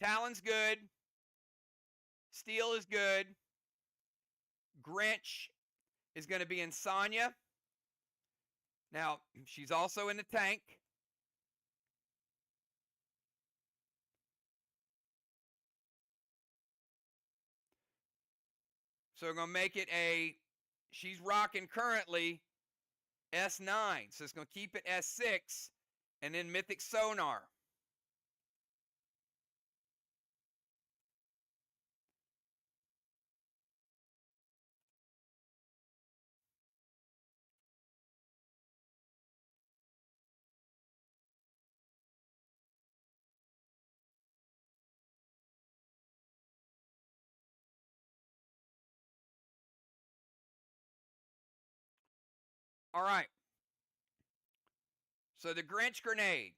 Talon's good. Steel is good. Grinch is going to be in Sonya. Now, she's also in the tank. So we're going to make it she's rocking currently S9. So it's going to keep it S6 and then Mythic Sonar. All right. So the Grinch Grenade.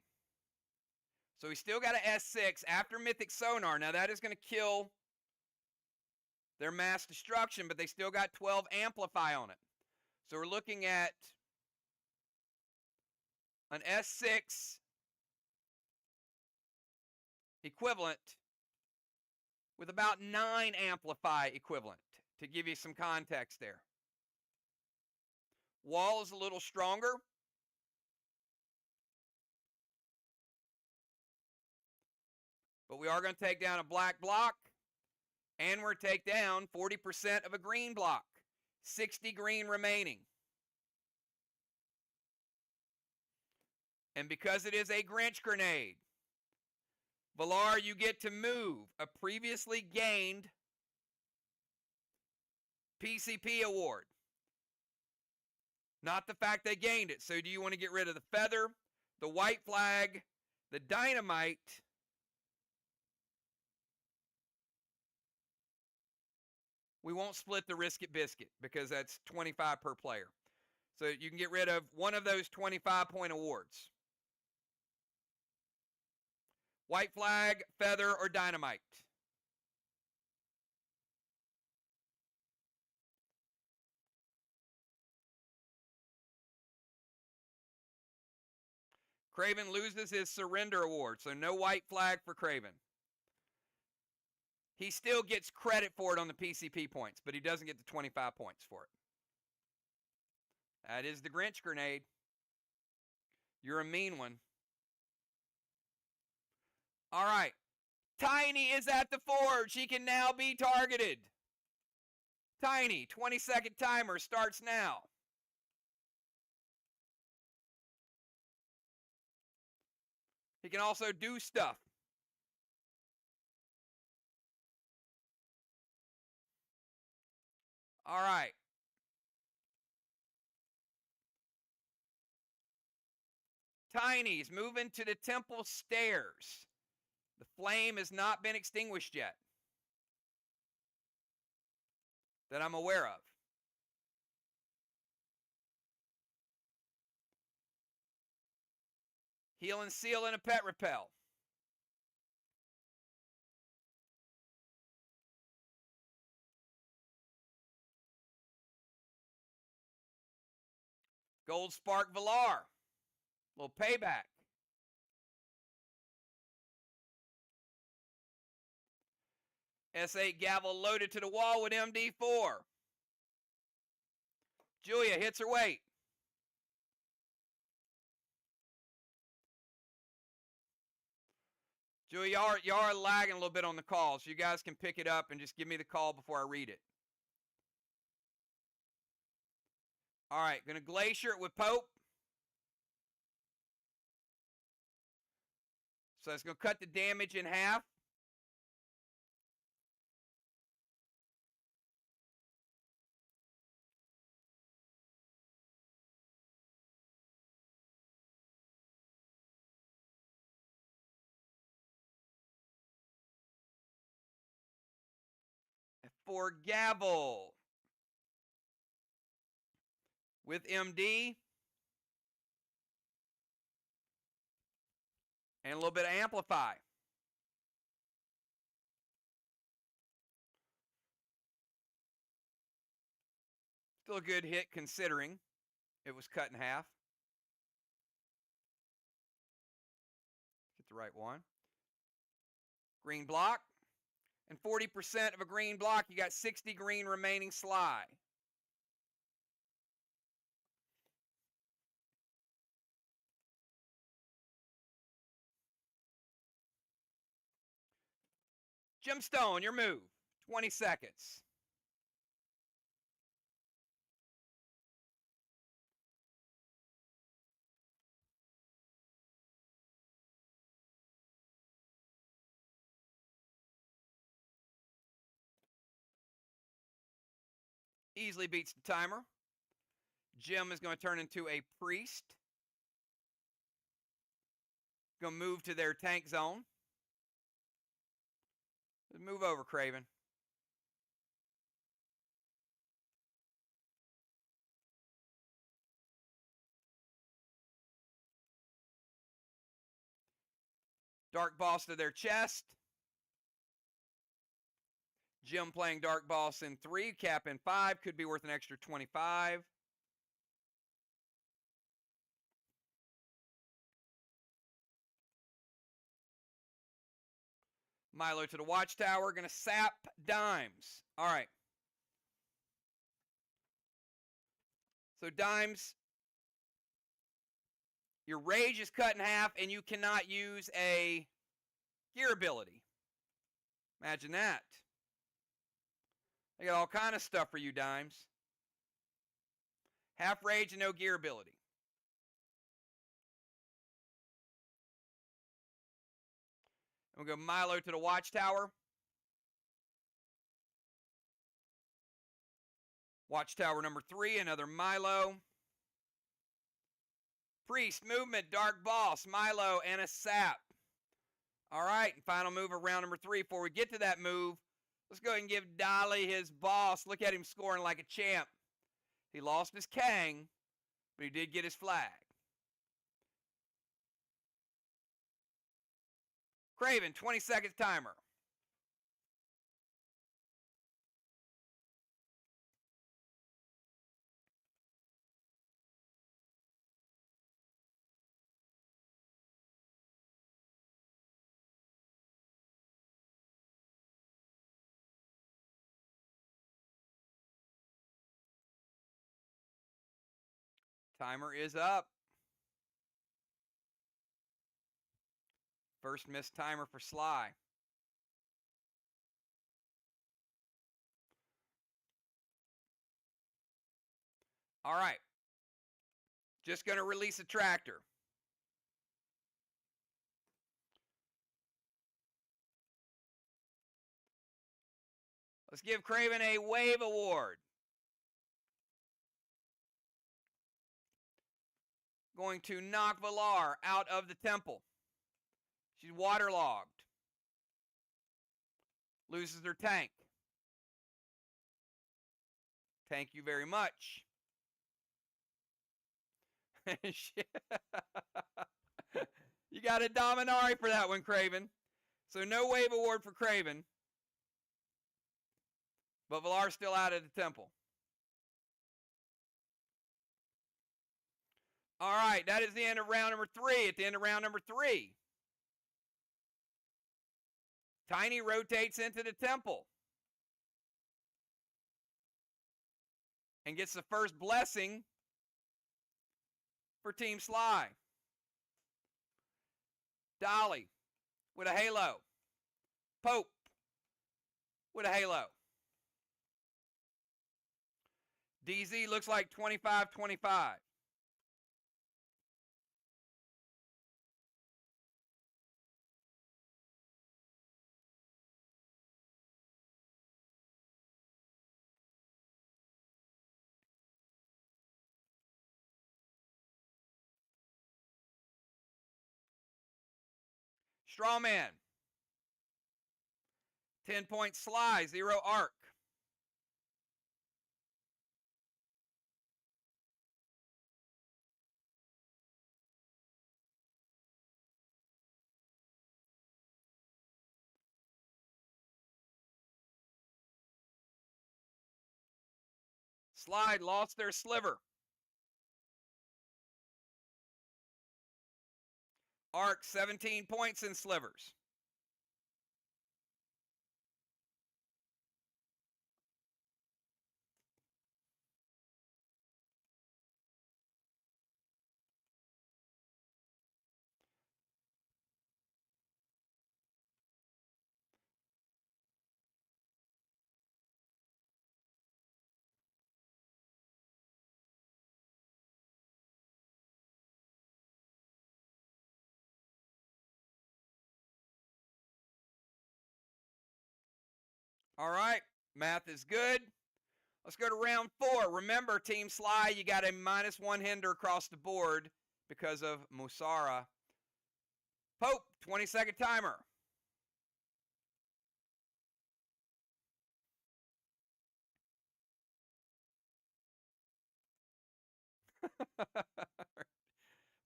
So we still got an S6 after Mythic Sonar. Now that is going to kill their Mass Destruction, but they still got 12 Amplify on it. So we're looking at an S6 equivalent with about 9 Amplify equivalent, to give you some context there. Wall is a little stronger. But we are going to take down a black block, and we're take down 40% of a green block. 60 green remaining. And because it is a Grinch Grenade, Valar, you get to move a previously gained PCP award. Not the fact they gained it. So do you want to get rid of the feather, the white flag, the dynamite, we won't split the Risk It Biscuit because that's 25 per player. So you can get rid of one of those 25-point awards. White flag, feather, or dynamite. Craven loses his surrender award, so no white flag for Craven. He still gets credit for it on the PCP points, but he doesn't get the 25 points for it. That is the Grinch Grenade. You're a mean one. All right. Tiny is at the forge. He can now be targeted. Tiny, 20-second timer starts now. He can also do stuff. All right. Tinies, moving to the temple stairs. The flame has not been extinguished yet that I'm aware of. Heal and seal and a pet repel. Gold Spark Valar. Little payback. S8 Gavel loaded to the wall with MD4. Julia hits her weight. Julia, you are lagging a little bit on the call, so you guys can pick it up and just give me the call before I read it. All right, going to Glacier it with Pope. So it's going to cut the damage in half. For Gavel with MD and a little bit of Amplify. Still a good hit considering it was cut in half. Get the right one. Green block. And 40% of a green block, you got 60 green remaining SLY. Gemstone, your move. 20 seconds. Easily beats the timer. Gem is going to turn into a priest. Going to move to their tank zone. Move over, Craven. Dark Boss to their chest. Jim playing Dark Boss in 3, cap in 5, could be worth an extra 25. Milo to the Watchtower, going to sap Dimes. All right. So Dimes, your rage is cut in half and you cannot use a gear ability. Imagine that. They got all kind of stuff for you, Dimes. Half rage and no gear ability. And we'll go Milo to the Watchtower. Watchtower number 3, another Milo. Priest, movement, Dark Boss, Milo, and a sap. All right, and final move of round number 3. Before we get to that move, let's go ahead and give Dolly his boss. Look at him scoring like a champ. He lost his Kang, but he did get his flag. Craven, 20 seconds timer. Timer is up. First missed timer for SLY. All right. Just going to release a tractor. Let's give Craven a Wave Award. going to knock Valar out of the temple. She's waterlogged. Loses her tank. Thank you very much. You got a Dominari for that one, Craven. So no wave award for Craven. But Valar's still out of the temple. All right, that is the end of round number 3. At the end of round number 3, Tiny rotates into the temple and gets the first blessing for Team SLY. Dolly with a halo. Pope with a halo. DZ looks like 25-25. Strawman. 10-point SLY, 0 arc. Slide lost their sliver. Arc 17 points in slivers. All right, math is good. Let's go to round 4. Remember, Team SLY, you got a -1 hinder across the board because of Musara. Pope, 20-second timer.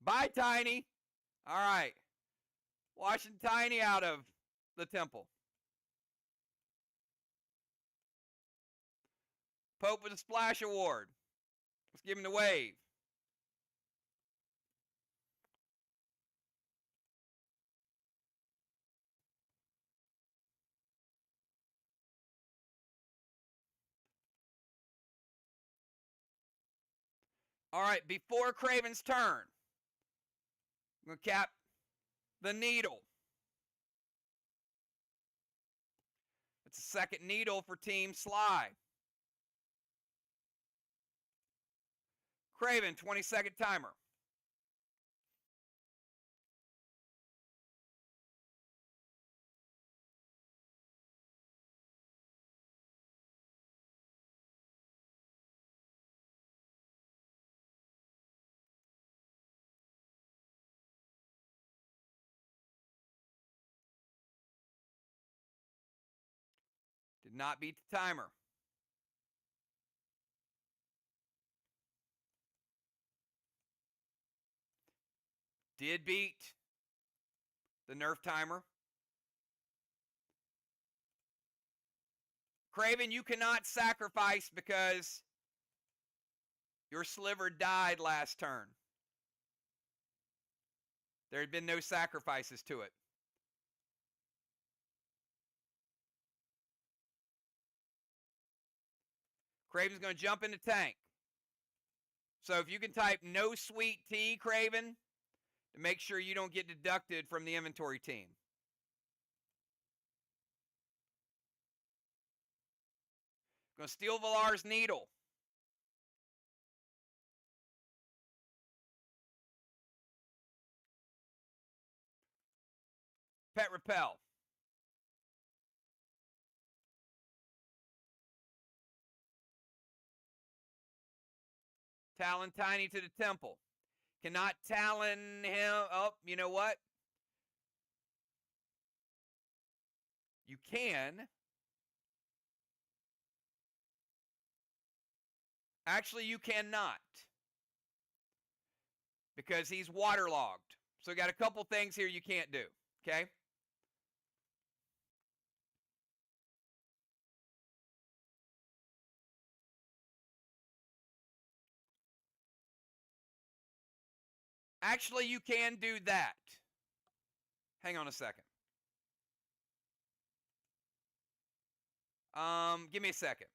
Bye, Tiny. All right. Washing Tiny out of the temple. Pope with a splash award. Let's give him the wave. All right, before Craven's turn, I'm going to cap the needle. It's a second needle for Team SLY. Craven, 20-second timer. Did not beat the timer. Did beat the nerf timer. Craven, you cannot sacrifice because your sliver died last turn. There had been no sacrifices to it. Craven's going to jump into tank. So if you can type no sweet tea, Craven, to make sure you don't get deducted from the inventory team. Going to steal Valar's needle. Pet repel. Talon Tiny to the temple. Cannot talon him. Oh, you know what? You can. Actually, you cannot. Because he's waterlogged. So we got a couple things here you can't do. Okay? Actually, you can do that. Hang on a second. Give me a second.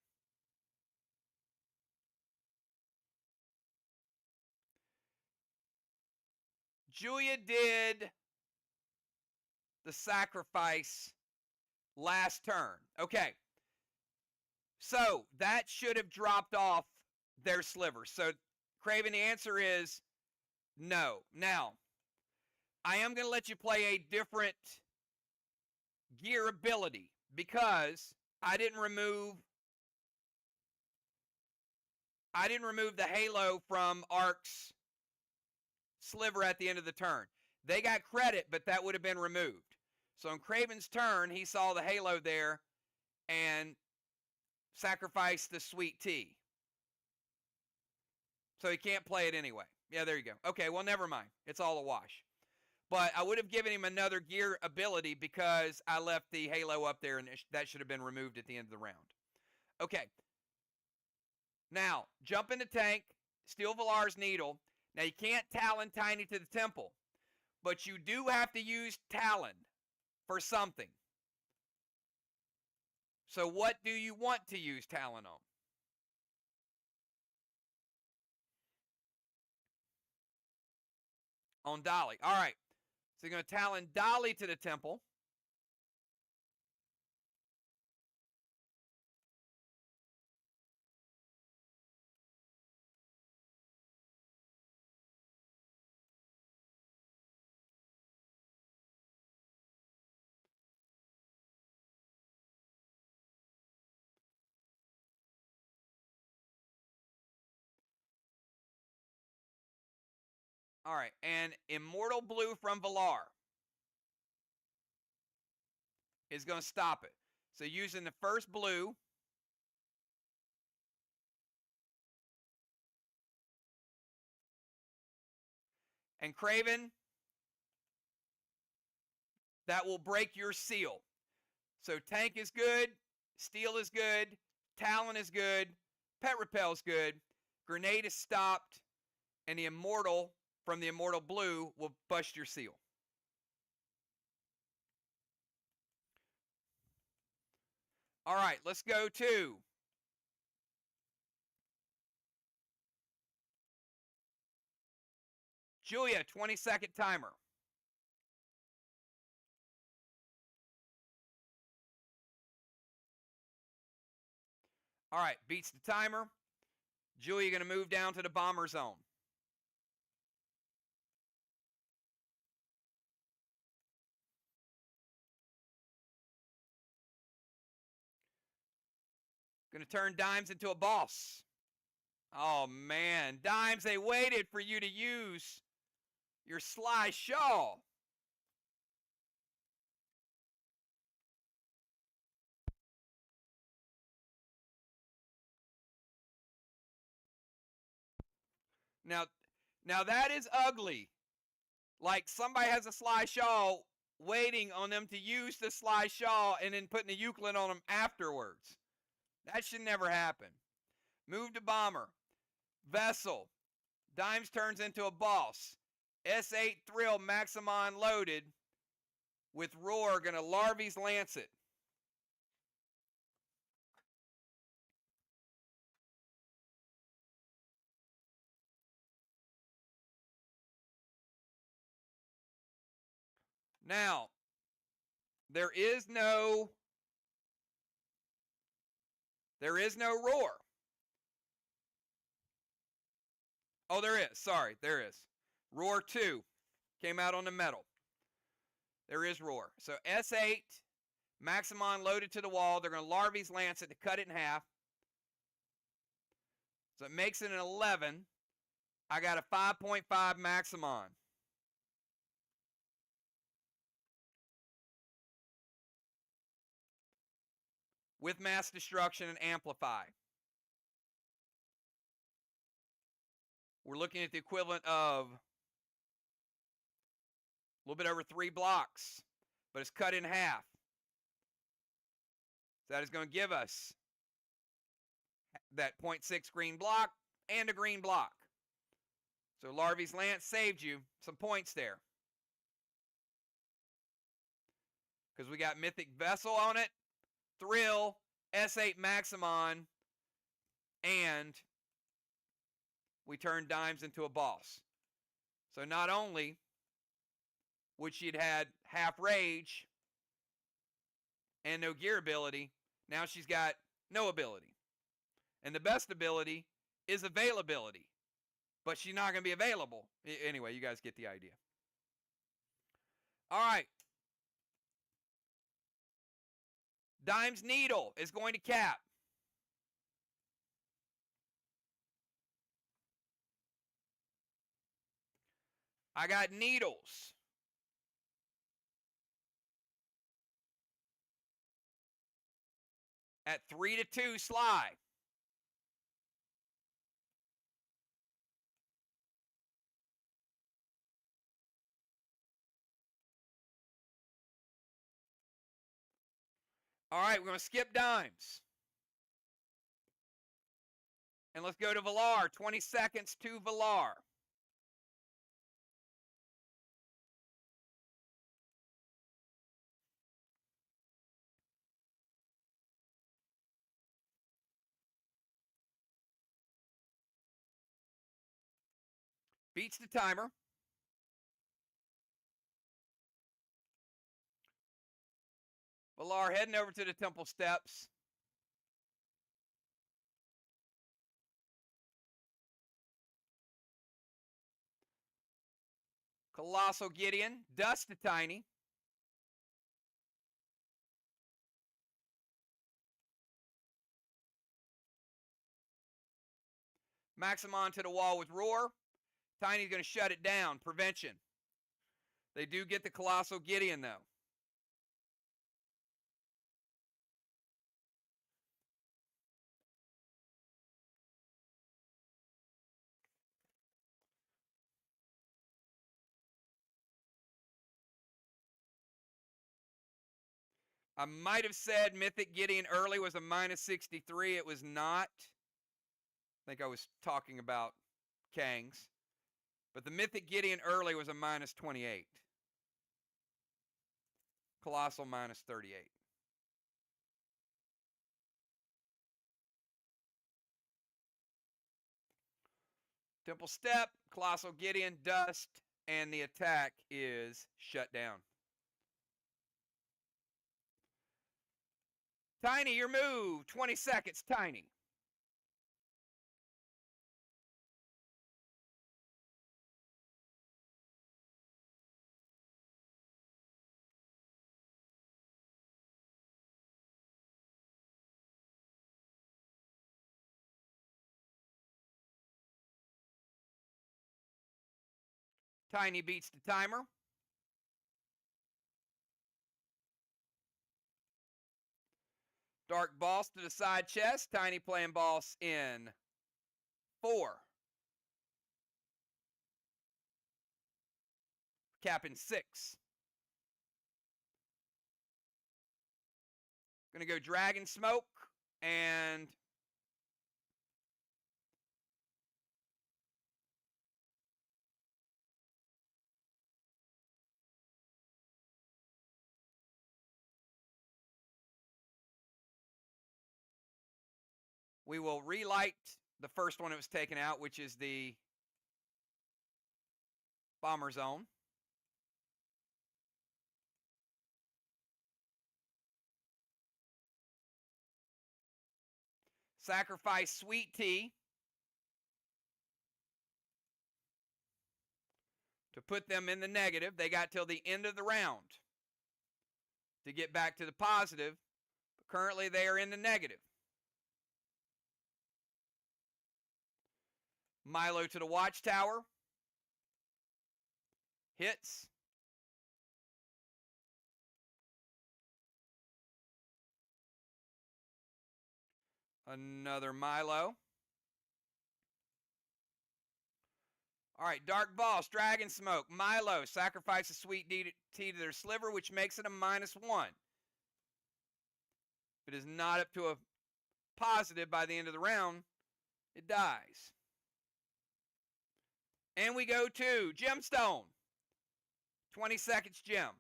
Julia did the sacrifice last turn. Okay. So that should have dropped off their sliver. So, Craven, the answer is no. Now, I am going to let you play a different gear ability because I didn't remove the halo from Ark's sliver at the end of the turn. They got credit, but that would have been removed. So on Craven's turn, he saw the halo there and sacrificed the sweet tea. So he can't play it anyway. Yeah, there you go. Okay, well, never mind. It's all a wash. But I would have given him another gear ability because I left the halo up there, and that should have been removed at the end of the round. Okay. Now, jump into tank, steal Valar's needle. Now, you can't talon Tiny to the temple, but you do have to use talon for something. So what do you want to use talon on? On Dolly. All right. So you're going to talon Dolly to the temple. All right. And Immortal Blue from Valar is going to stop it. So using the first blue. And Craven, that will break your seal. So tank is good, steel is good, talon is good, pet repel is good, grenade is stopped, and the immortal from the immortal blue will bust your seal. All right, let's go to Julia, 20-second timer. All right, beats the timer. Julia going to move down to the bomber zone. Going to turn Dimes into a boss. Oh, man. Dimes, they waited for you to use your SLY Shaw. Now that is ugly. Like somebody has a SLY Shaw waiting on them to use the SLY Shaw and then putting the Euclid on them afterwards. That should never happen. Move to bomber. Vessel. Dimes turns into a boss. S8 Thrill Maximon loaded with Roar going to Larvy's Lancet. Now, there is no Roar. Oh, there is. Sorry, there is. Roar 2 came out on the metal. There is Roar. So S8, Maximon loaded to the wall. They're going to Larvy's Lancet to cut it in half. So it makes it an 11. I got a 5.5 Maximon. With mass destruction and amplify. We're looking at the equivalent of a little bit over 3 blocks, but it's cut in half. So that is going to give us that 0.6 green block and a green block. So Larvy's Lance saved you some points there. Because we got Mythic Vessel on it, Thrill, S8 Maximon, and we turned dimes into a boss. So not only would she had half rage and no gear ability, now she's got no ability. And the best ability is availability. But she's not going to be available. Anyway, you guys get the idea. All right. Dime's Needle is going to cap. I got Needles. At 3-2 SLY. All right, we're going to skip dimes. And let's go to Valar. 20 seconds to Valar. Beats the timer. Valar heading over to the temple steps. Colossal Gideon, dust to Tiny. Maximon to the wall with Roar. Tiny's going to shut it down. Prevention. They do get the Colossal Gideon, though. I might have said Mythic Gideon early was a minus 63. It was not. I think I was talking about Kangs. But the Mythic Gideon early was a minus 28. Colossal minus 38. Temple Step, Colossal Gideon, Dust, and the attack is shut down. Tiny, your move. 20 seconds, Tiny. Tiny beats the timer. Dark Boss to the side chest. Tiny playing boss in 4. Cap in 6. Gonna go Dragon Smoke and we will relight the first one that was taken out, which is the Bomber Zone. Sacrifice Sweet Tea to put them in the negative. They got till the end of the round to get back to the positive. But currently, they are in the negative. Milo to the Watchtower. Hits. Another Milo. All right, Dark Boss, Dragon Smoke, Milo, sacrifice a sweet tea to their sliver, which makes it a -1. If it is not up to a positive by the end of the round, it dies. And we go to Gemstone. 20 seconds, Gem.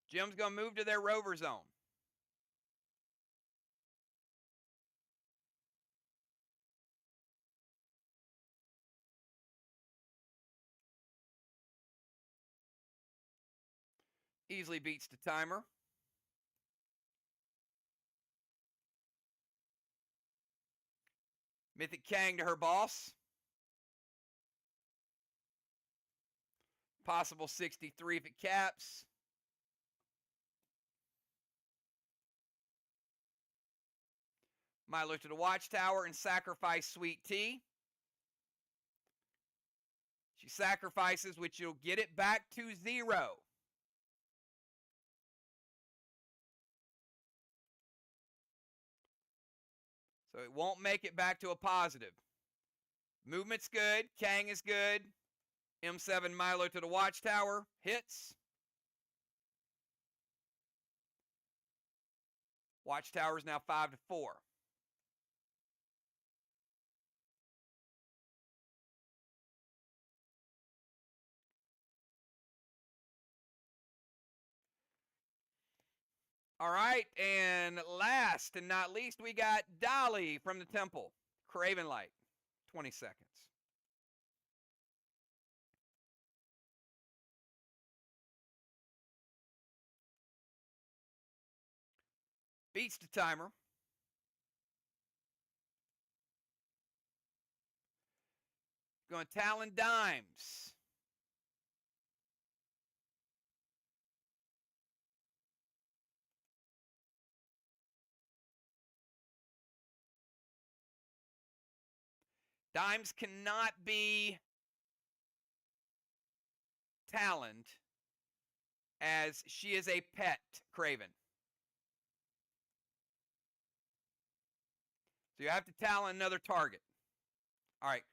Gem's going to move to their rover zone. Easily beats the timer. Mythic Kang to her boss. Possible 63 if it caps. Milo to the Watchtower and sacrifice Sweet Tea. She sacrifices, which you'll get it back to 0. So it won't make it back to a positive. Movement's good. Kang is good. M7 Milo to the Watchtower. Hits. Watchtower is now 5-4. All right, and last and not least, we got Dolly from the Temple. Craven Light, 20 seconds. Beats the timer. Going Talon Dimes. Dimes cannot be taloned as she is a pet Craven. So you have to talon another target. All right,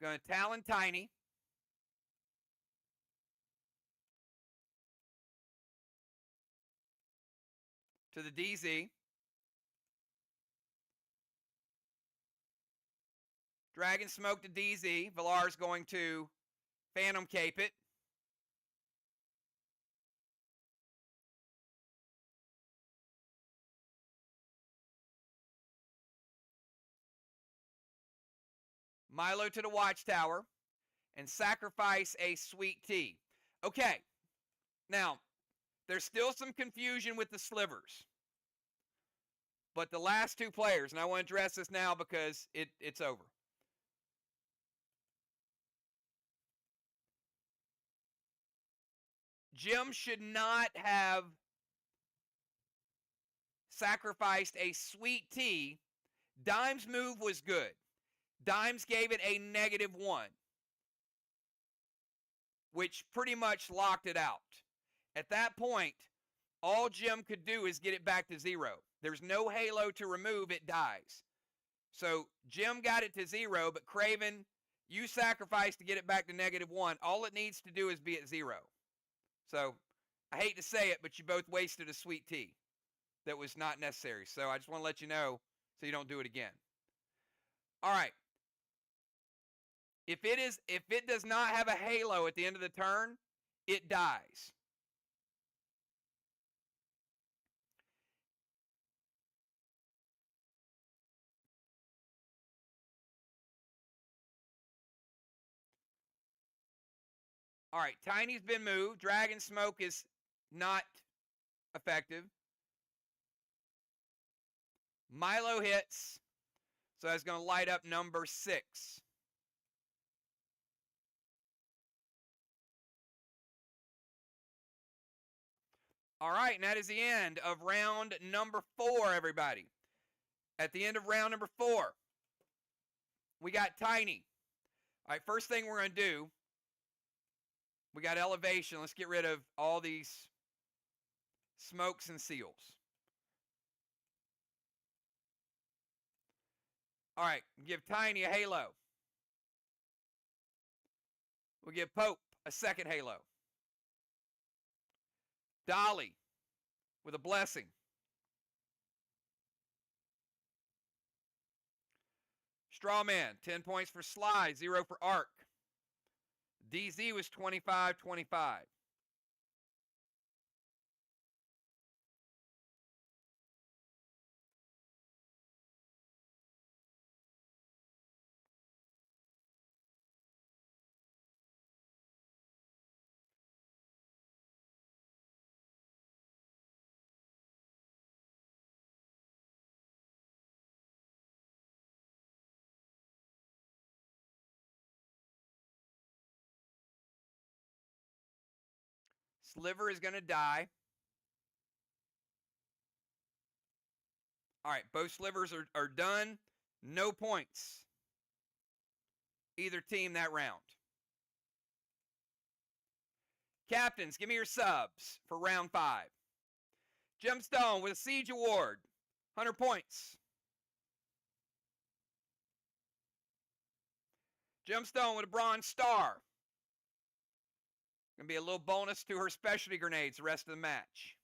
going to talon Tiny. To the DZ. Dragon Smoke to DZ. Villar's going to Phantom Cape it. Milo to the Watchtower. And sacrifice a Sweet Tea. Okay. Now, there's still some confusion with the slivers. But the last two players, and I want to address this now because it's over. Jim should not have sacrificed a Sweet Tea. Dimes' move was good. Dimes gave it a -1, which pretty much locked it out. At that point, all Jim could do is get it back to 0. There's no halo to remove, it dies. So Jim got it to 0, but Craven, you sacrificed to get it back to -1. All it needs to do is be at 0. So I hate to say it, but you both wasted a Sweet Tea that was not necessary. So I just want to let you know so you don't do it again. All right. If it does not have a halo at the end of the turn, it dies. All right, Tiny's been moved. Dragon Smoke is not effective. Milo hits. So that's going to light up number 6. All right, and that is the end of round number 4, everybody. At the end of round number 4, we got Tiny. All right, first thing we're going to do, we got elevation. Let's get rid of all these smokes and seals. All right, give Tiny a halo. We'll give Pope a second halo. Dolly with a blessing. Strawman, 10 points for SLY, 0 for Arc. DZ was 25-25. Sliver is going to die. All right, both slivers are done. No points. Either team that round. Captains, give me your subs for round 5. Gemstone with a Siege Award, 100 points. Gemstone with a Bronze Star. Going to be a little bonus to her specialty grenades the rest of the match.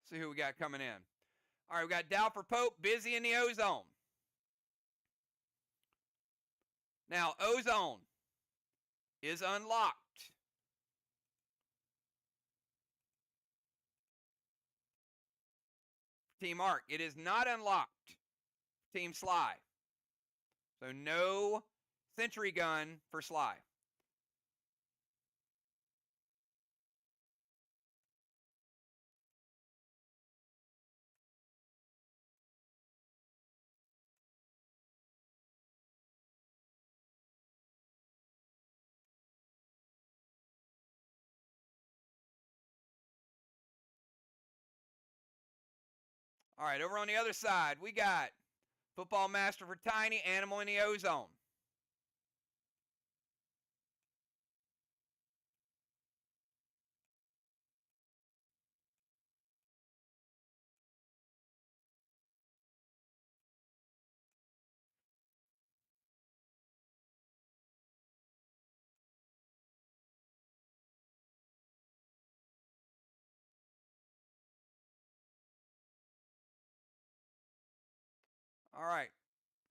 See who we got coming in. All right, we got Dow for Pope, busy in the Ozone. Now, Ozone is unlocked. Team Arc, it is not unlocked. Team SLY. So no Sentry Gun for SLY. All right, over on the other side, we got Football Master for Tiny, Animal in the Ozone. All right,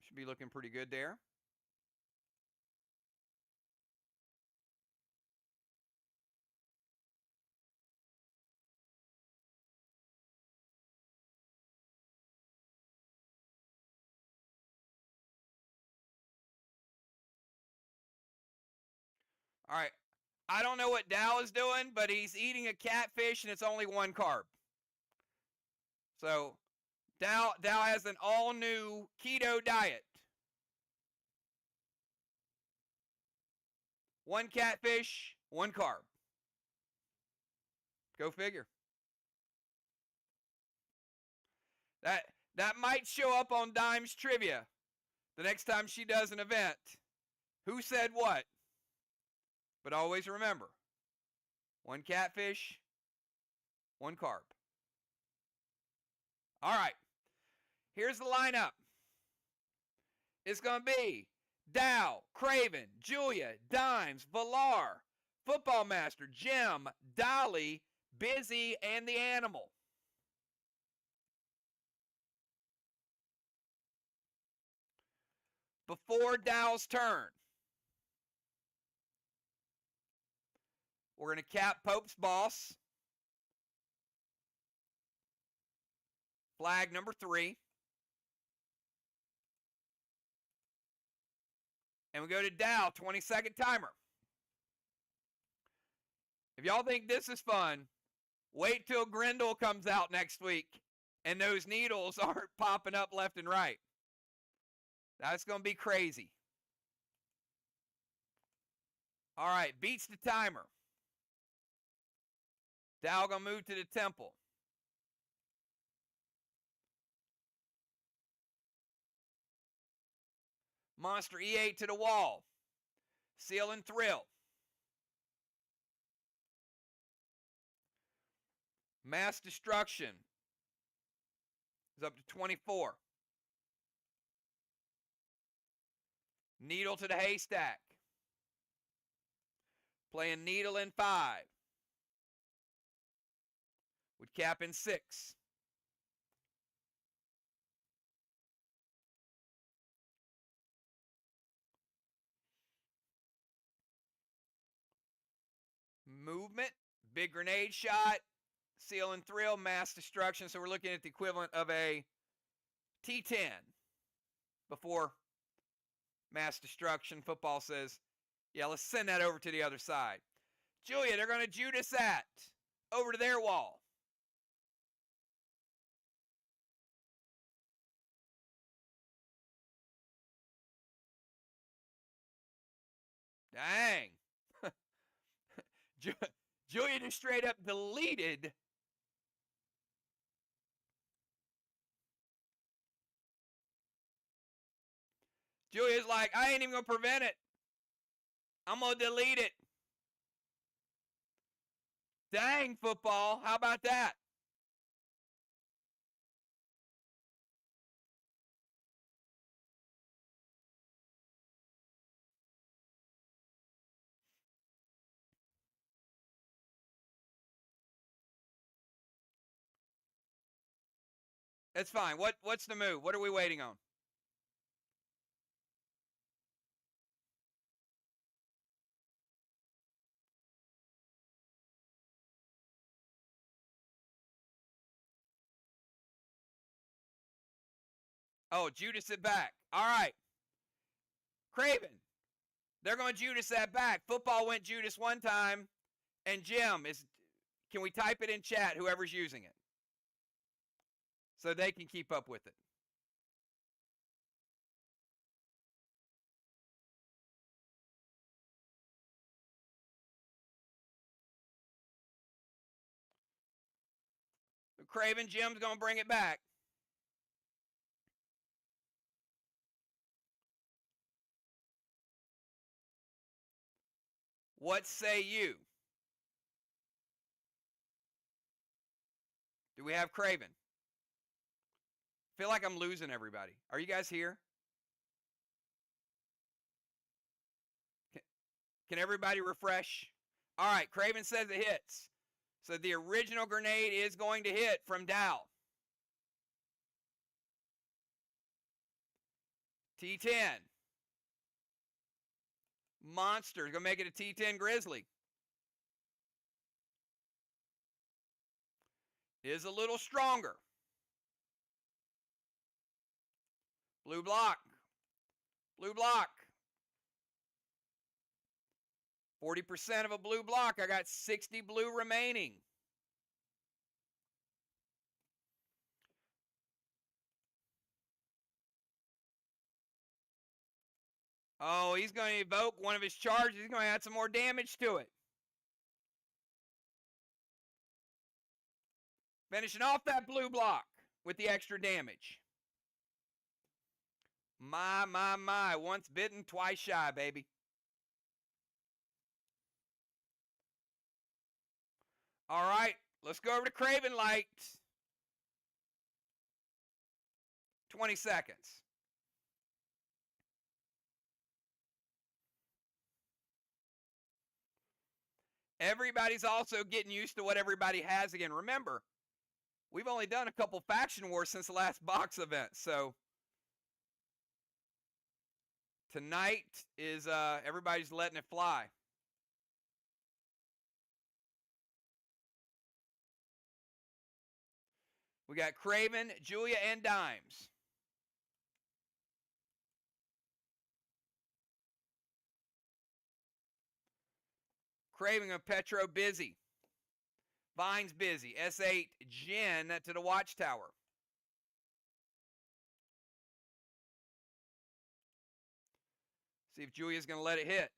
should be looking pretty good there. All right, I don't know what Dow is doing, but he's eating a catfish and it's only 1 carb. So Dow has an all-new keto diet. 1 catfish, 1 carb. Go figure. That might show up on Dime's Trivia the next time she does an event. Who said what? But always remember, 1 catfish, 1 carb. All right, here's the lineup. It's going to be Dow, Craven, Julia, Dimes, Valar, Football Master, Jim, Dolly, Busy, and the Animal. Before Dow's turn, We're going to cap Pope's Boss. Flag number 3. And we go to Dow, 20-second timer. If y'all think this is fun, wait till Grendel comes out next week and those needles aren't popping up left and right. That's going to be crazy. All right, beats the timer. Dow going to move to the temple. Monster E8 to the wall. Seal and Thrill. Mass Destruction is up to 24. Needle to the haystack. Playing Needle in 5. Would cap in 6. Movement, big grenade shot, Seal and Thrill, Mass Destruction. So we're looking at the equivalent of a T10 before Mass Destruction. Football says, yeah, let's send that over to the other side. Julia, they're going to Judas that over to their wall. Dang. Julia just straight up deleted. Julia's like, I ain't even going to prevent it. I'm going to delete it. Dang, football. How about that? It's fine. What's the move? What are we waiting on? Oh, Judas it back. All right. Craven. They're going to Judas that back. Football went Judas one time. And Jim, can we type it in chat, whoever's using it? So they can keep up with it. Craven, Jim's going to bring it back. What say you? Do we have Craven? I feel like I'm losing everybody. Are you guys here? Can everybody refresh? All right, Craven says it hits. So the original grenade is going to hit from Dow. T10. Monster is going to make it a T10 Grizzly. Is a little stronger. Blue block. Blue block. 40% of a blue block. I got 60 blue remaining. Oh, he's going to evoke one of his charges. He's going to add some more damage to it. Finishing off that blue block with the extra damage. My. Once bitten, twice shy, baby. All right, let's go over to Craven Light. 20 seconds. Everybody's also getting used to what everybody has again. Remember, we've only done a couple faction wars since the last box event, so tonight is everybody's letting it fly. We got Craven, Julia, and Dimes. Craven of Petro, busy. Vines, busy. S8, Jen to the Watchtower. See if Julia's going to let it hit.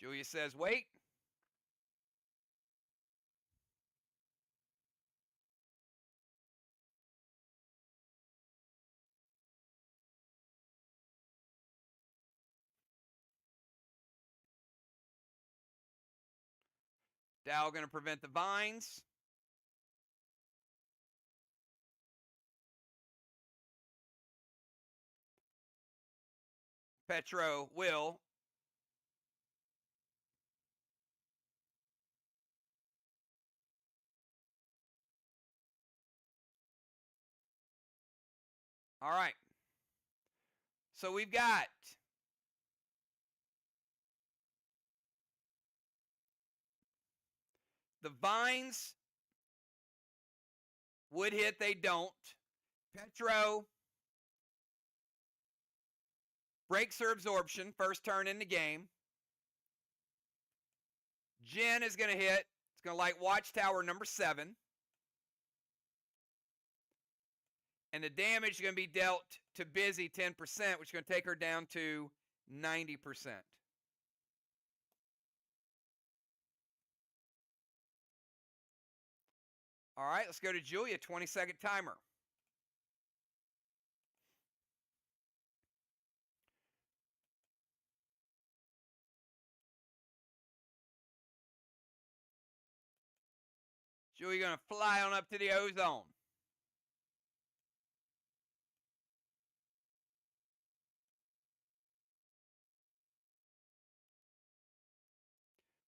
Julia says, wait. Dow going to prevent the vines. Petro will. All right. So we've got the vines would hit, they don't. Petro breaks her absorption, first turn in the game. Jen is going to hit. It's going to light Watchtower number 7. And the damage is going to be dealt to Busy 10%, which is going to take her down to 90%. All right, let's go to Julia, 20-second timer. Julia going to fly on up to the ozone.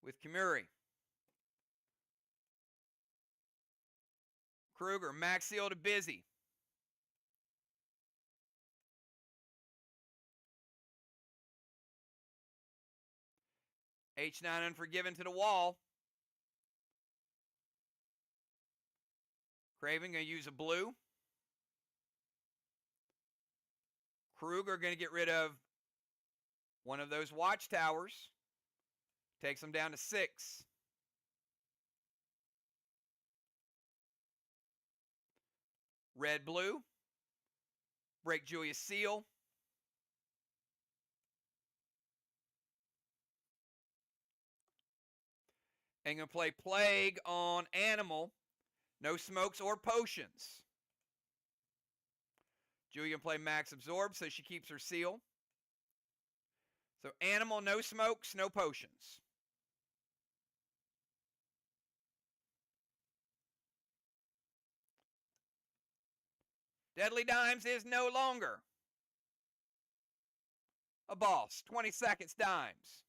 With Kamuri. Kruger, max seal to Busy. H9 Unforgiven to the wall. Craven going to use a blue. Kruger going to get rid of one of those Watchtowers. Takes them down to 6. Red, blue. Break Julia's seal. And going to play Plague on Animal. No smokes or potions. Julia can play Max Absorb, so she keeps her seal. So Animal, no smokes, no potions. Deadly Dimes is no longer a boss. 20 seconds, Dimes.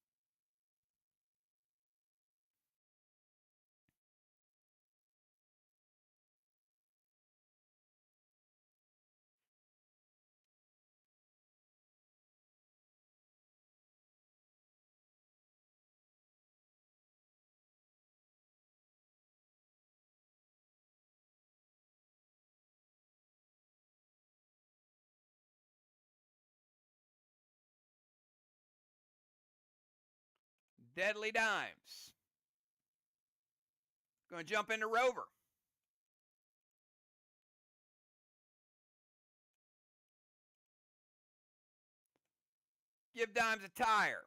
Deadly Dimes. Going to jump into Rover. Give Dimes a tire.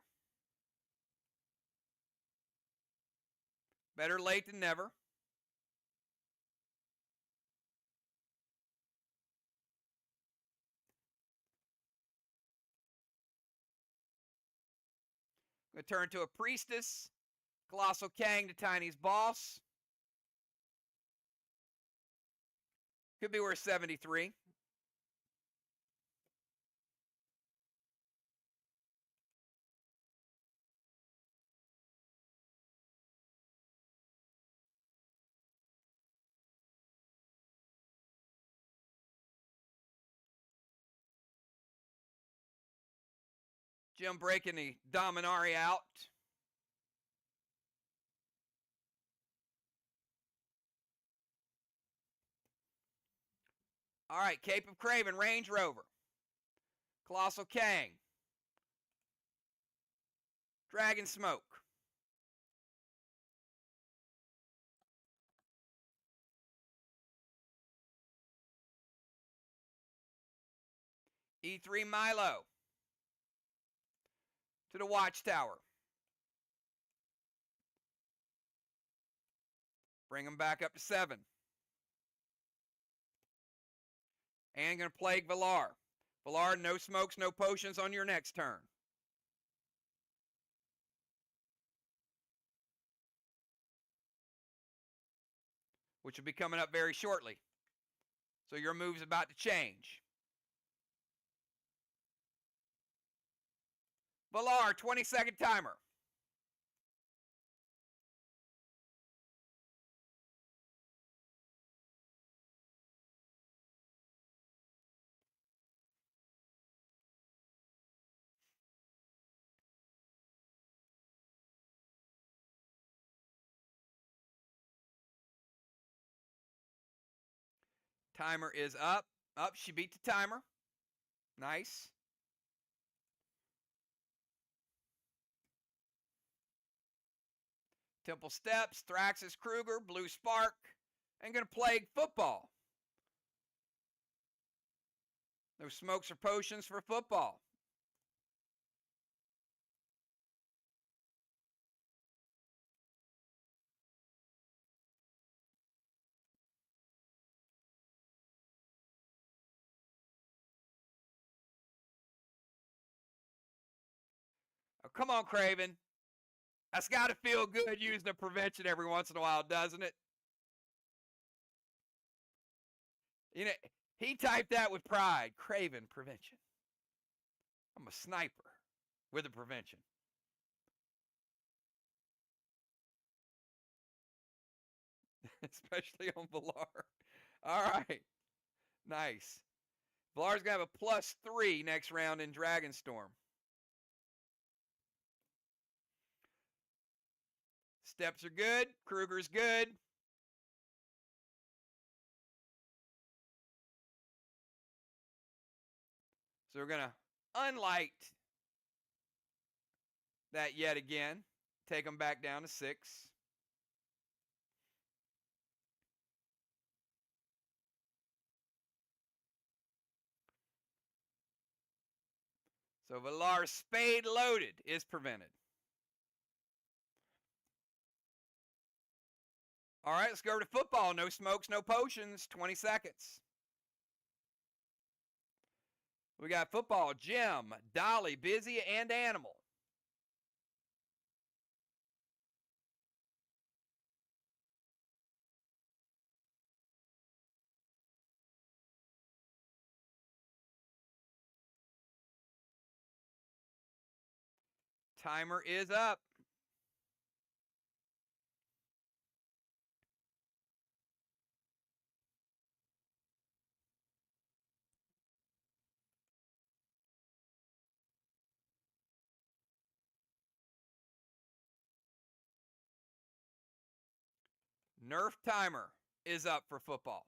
Better late than never. Going to turn to a Priestess. Colossal Kang to Tiny's boss. Could be worth 73. Jim breaking the Dominari out. All right, Cape of Craven, Range Rover. Colossal Kang. Dragon Smoke. E3 Milo. To the Watchtower. Bring him back up to 7. And going to Plague Valar. Valar, no smokes, no potions on your next turn. Which will be coming up very shortly. So your move's about to change. Valar, 20-second timer. Timer is up. Up, she beat the timer. Nice. Temple Steps, Thraxus Kruger, Blue Spark, and going to Plague Football. No smokes or potions for football. Oh, come on, Craven. That's got to feel good using a prevention every once in a while, doesn't it? You know, he typed that with pride. Craven prevention. I'm a sniper with a prevention. Especially on Valar. All right. Nice. Valar's going to have a +3 next round in Dragonstorm. Steps are good. Kruger's good. So we're going to unlight that yet again. Take them back down to 6. So Valar's Spade Loaded is prevented. All right, let's go over to football. No smokes, no potions. 20 seconds. We got football. Jim, Dolly, Busy, and Animal. Timer is up. Nerf timer is up for football.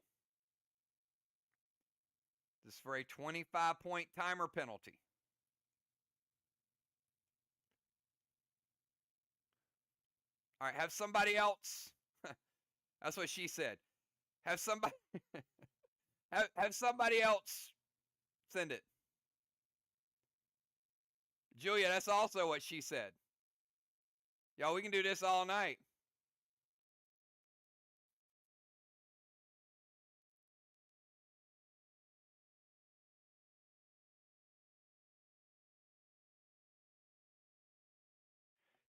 This is for a 25-point timer penalty. All right, have somebody else. That's what she said. Have somebody have somebody else send it. Julia, that's also what she said. Y'all, we can do this all night.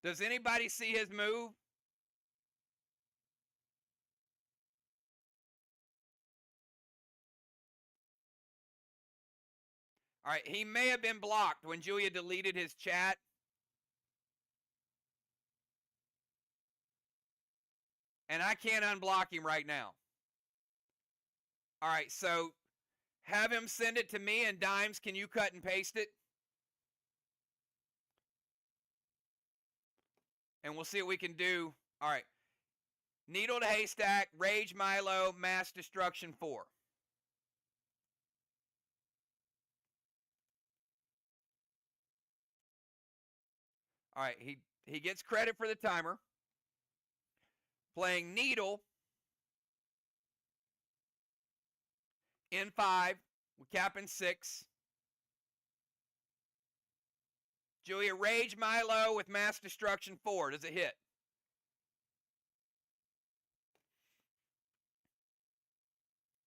Does anybody see his move? All right, he may have been blocked when Julia deleted his chat. And I can't unblock him right now. All right, so have him send it to me, and Dimes, can you cut and paste it? And we'll see what we can do. All right. Needle to haystack, Rage Milo, Mass Destruction 4. All right, he gets credit for the timer. Playing Needle in 5, we cap in 6. Julia, Rage Milo with Mass Destruction 4. Does it hit?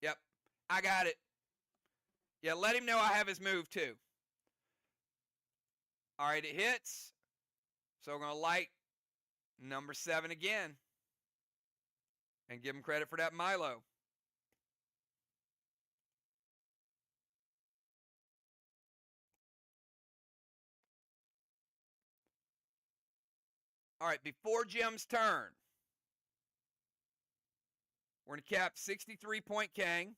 Yep, I got it. Yeah, let him know I have his move too. All right, it hits. So we're going to light number 7 again and give him credit for that Milo. All right, before Jim's turn, we're going to cap 63-point Kang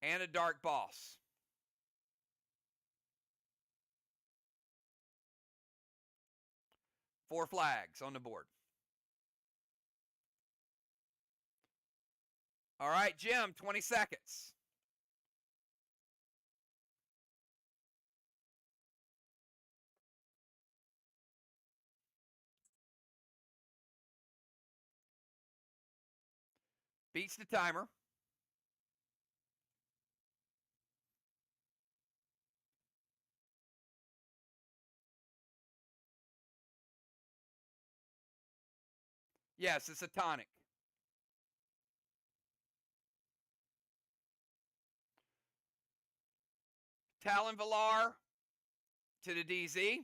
and a Dark Boss. Four flags on the board. All right, Jim, 20 seconds. Beats the timer. Yes, it's a tonic. Talon Villar to the DZ.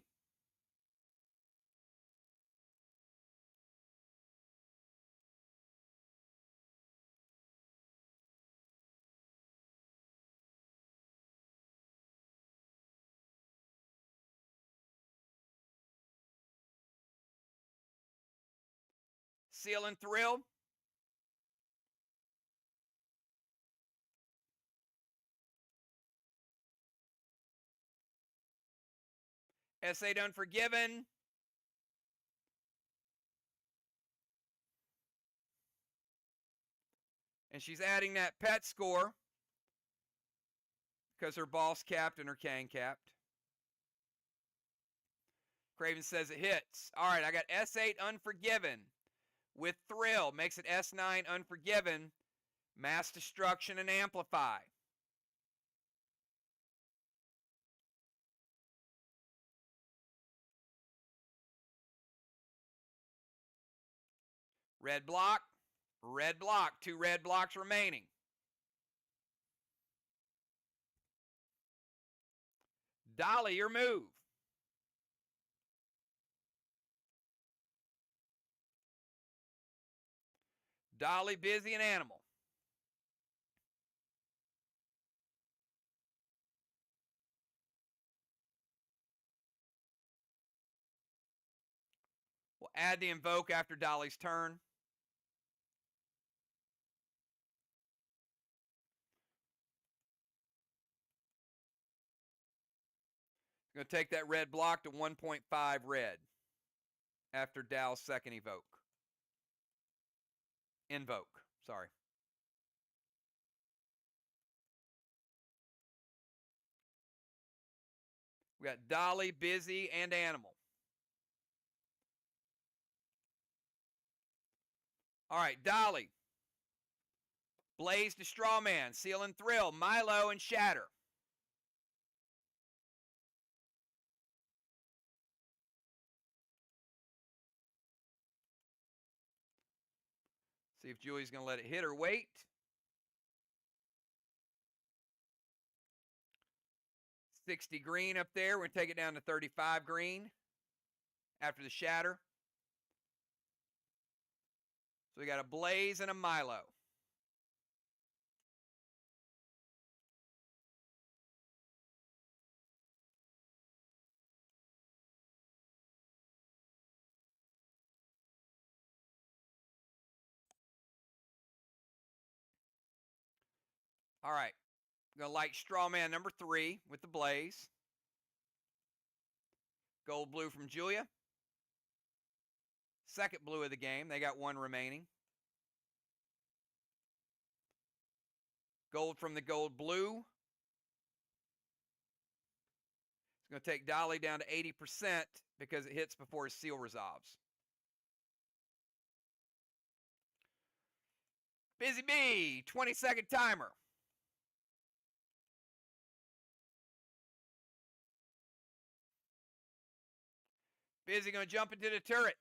Seal and Thrill. S8 Unforgiven. And she's adding that pet score because her boss capped and her Kang capped. Craven says it hits. All right, I got S8 Unforgiven with Thrill. Makes it S9 Unforgiven. Mass Destruction and Amplify. Red block. Red block. 2 red blocks remaining. Dolly, your move. Dolly, Busy, and Animal. We'll add the Invoke after Dolly's turn. Going to take that red block to 1.5 red after Dow's second Evoke. Invoke, sorry. We got Dolly, Busy, and Animal. All right, Dolly. Blaze to Strawman, Seal and Thrill, Milo, and Shatter. See if Julie's going to let it hit or wait. $60 green up there. We're going to take it down to 35 green after the Shatter. So we got a Blaze and a Milo. All right. I'm going to light Strawman number 3 with the Blaze. Gold blue from Julia. Second blue of the game. They got one remaining. Gold from the gold blue. It's going to take Dolly down to 80% because it hits before his seal resolves. Busy Bee, 20-second timer. Busy going to jump into the turret.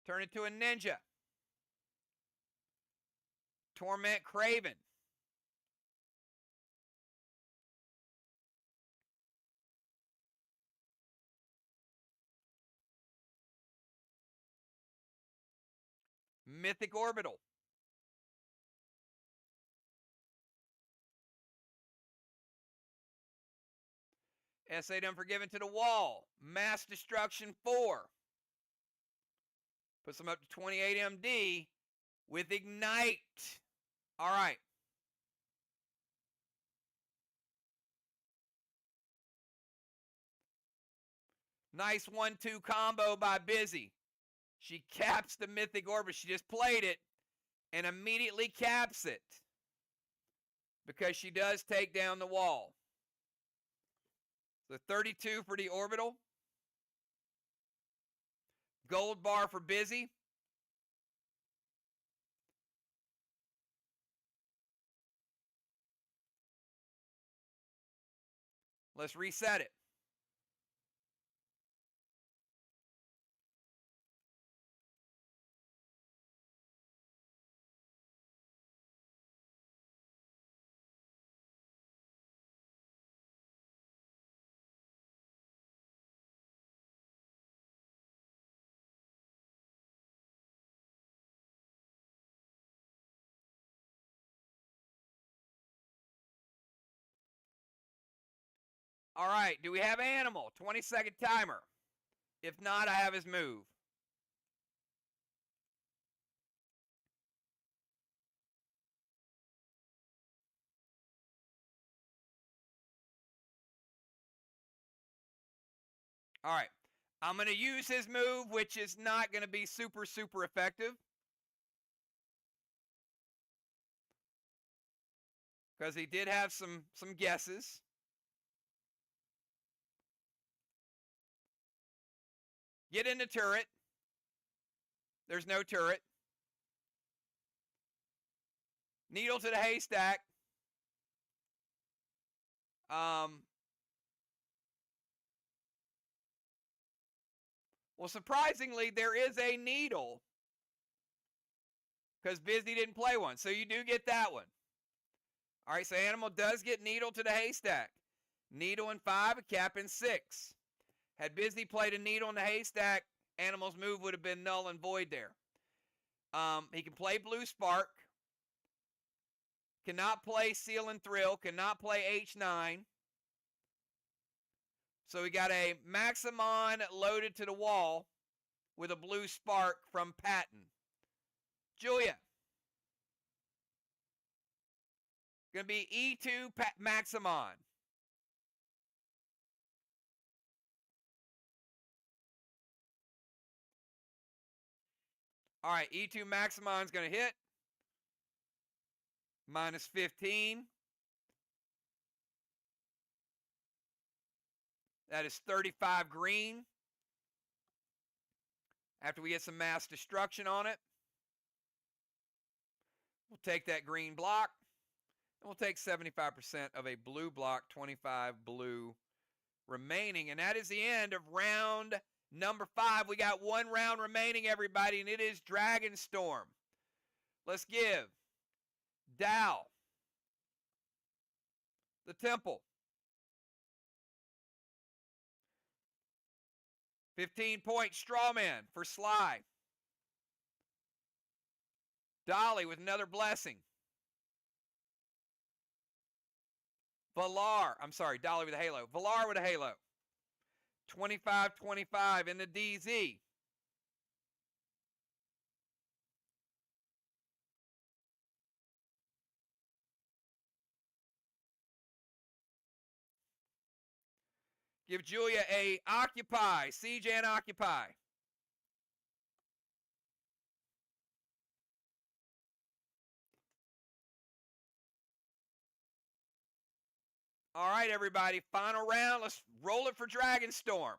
Turn it to a ninja. Torment Craven. Mythic Orbital. S8 Unforgiven to the wall. Mass Destruction 4. Puts them up to 28 MD with Ignite. All right. Nice 1-2 combo by Busy. She caps the Mythic Orbit. She just played it and immediately caps it because she does take down the wall. So 32 for the Orbital. Gold bar for Busy. Let's reset it. All right, do we have Animal? 20-second timer. If not, I have his move. All right, I'm going to use his move, which is not going to be super effective. Because he did have some guesses. Get in the turret. There's no turret. Needle to the haystack. Well, surprisingly, there is a needle. Because Busy didn't play one. So you do get that one. All right, so Animal does get needle to the haystack. Needle in 5, a cap in 6. Had Busy played a needle in the haystack, Animal's move would have been null and void there. He can play Blue Spark. Cannot play Seal and Thrill. Cannot play H9. So we got a Maximon loaded to the wall with a Blue Spark from Patton. Julia. Going to be E2 Maximon. All right, E2 Maximon's going to hit. Minus 15. That is 35 green. After we get some mass destruction on it, we'll take that green block. And we'll take 75% of a blue block, 25 blue remaining. And that is the end of round number 5. We got one round remaining, everybody, and it is Dragon Storm. Let's give Dow the Temple. 15-point Strawman for SLY. Dolly with another blessing. Dolly with a halo. Valar with a halo. 25-25 in the DZ. Give Julia a occupy. Siege and occupy. All right, everybody. Final round. Let's roll it for Dragonstorm.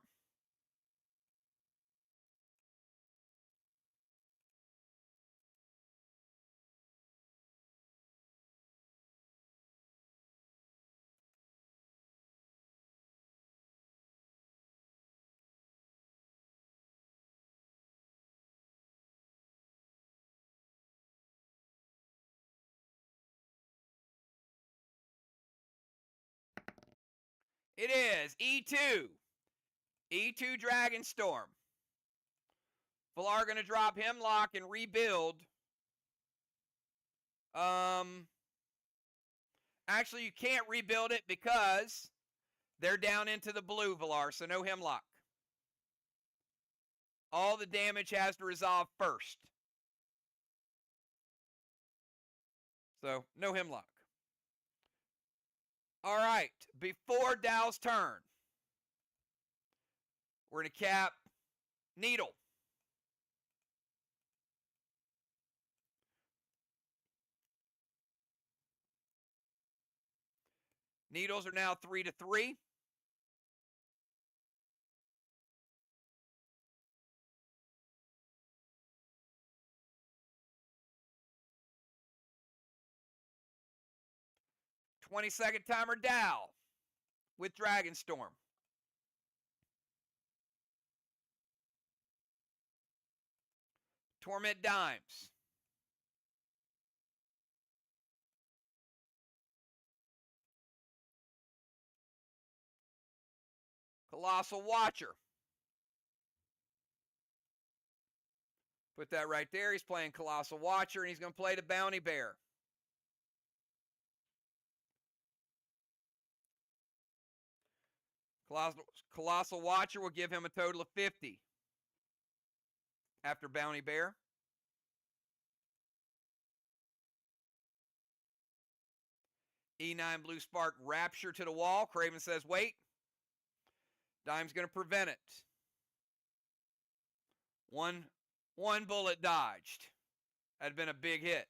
It is E2. E2 Dragonstorm. Villar going to drop Hemlock and rebuild. Actually, you can't rebuild it because they're down into the blue, Villar, so no Hemlock. All the damage has to resolve first. So, no Hemlock. All right, before Dow's turn, we're going to cap Needle. Needles are now 3-3. Second timer Dow with Dragonstorm. Torment Dimes. Colossal Watcher. Put that right there. He's playing Colossal Watcher, and he's going to play the Bounty Bear. Colossal Watcher will give him a total of 50 after Bounty Bear. E9 Blue Spark Rapture to the wall. Craven says, wait. Dime's going to prevent it. One bullet dodged. That'd been a big hit.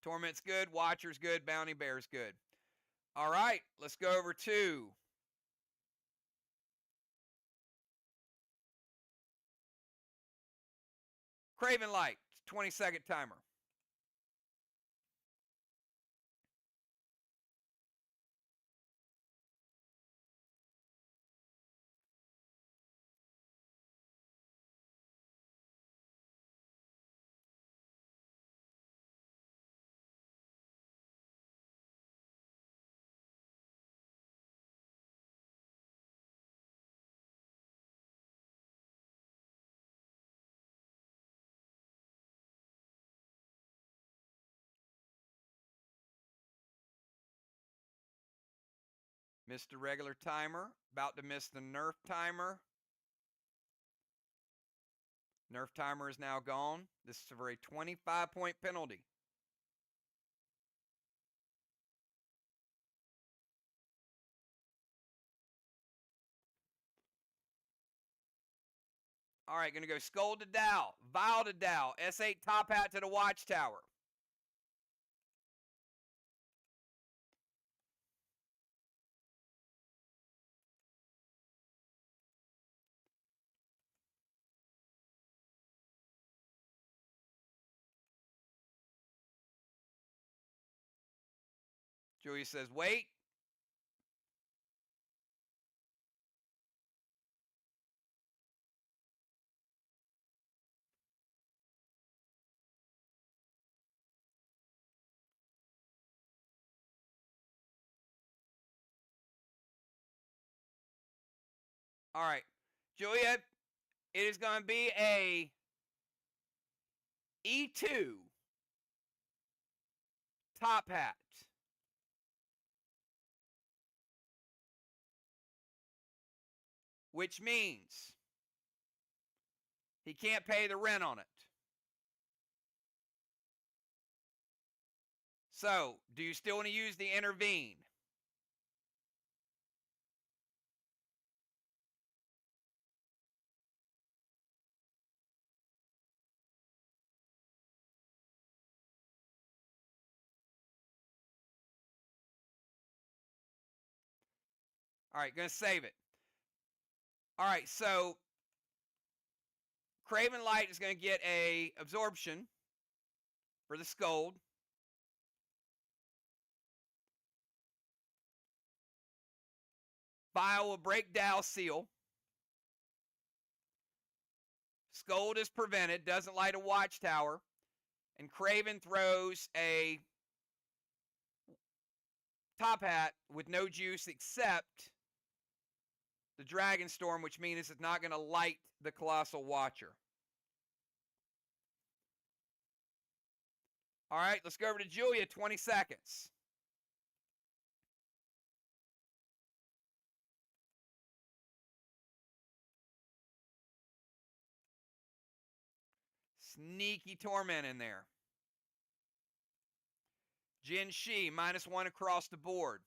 Torment's good. Watcher's good. Bounty Bear's good. All right, let's go over to Craven Light, 20-second timer. Missed the regular timer. About to miss the nerf timer. Nerf timer is now gone. This is for a 25-point penalty. All right, going to go Skull to Dow. Vile to Dow. S8 Top Hat to the Watchtower. Julia says, wait. All right, Julia, it is going to be a E2 Top Hat. which means he can't pay the rent on it. So, do you still want to use the intervene? All right, going to save it. All right, so Craven Light is going to get a absorption for the Scold. Bile will break Dow Seal. Scold is prevented, doesn't light a Watchtower. And Craven throws a Top Hat with no juice except the Dragon Storm, which means it's not going to light the Colossal Watcher. All right, let's go over to Julia, 20 seconds. Sneaky Torment in there. Jin Shi, -1 across the board.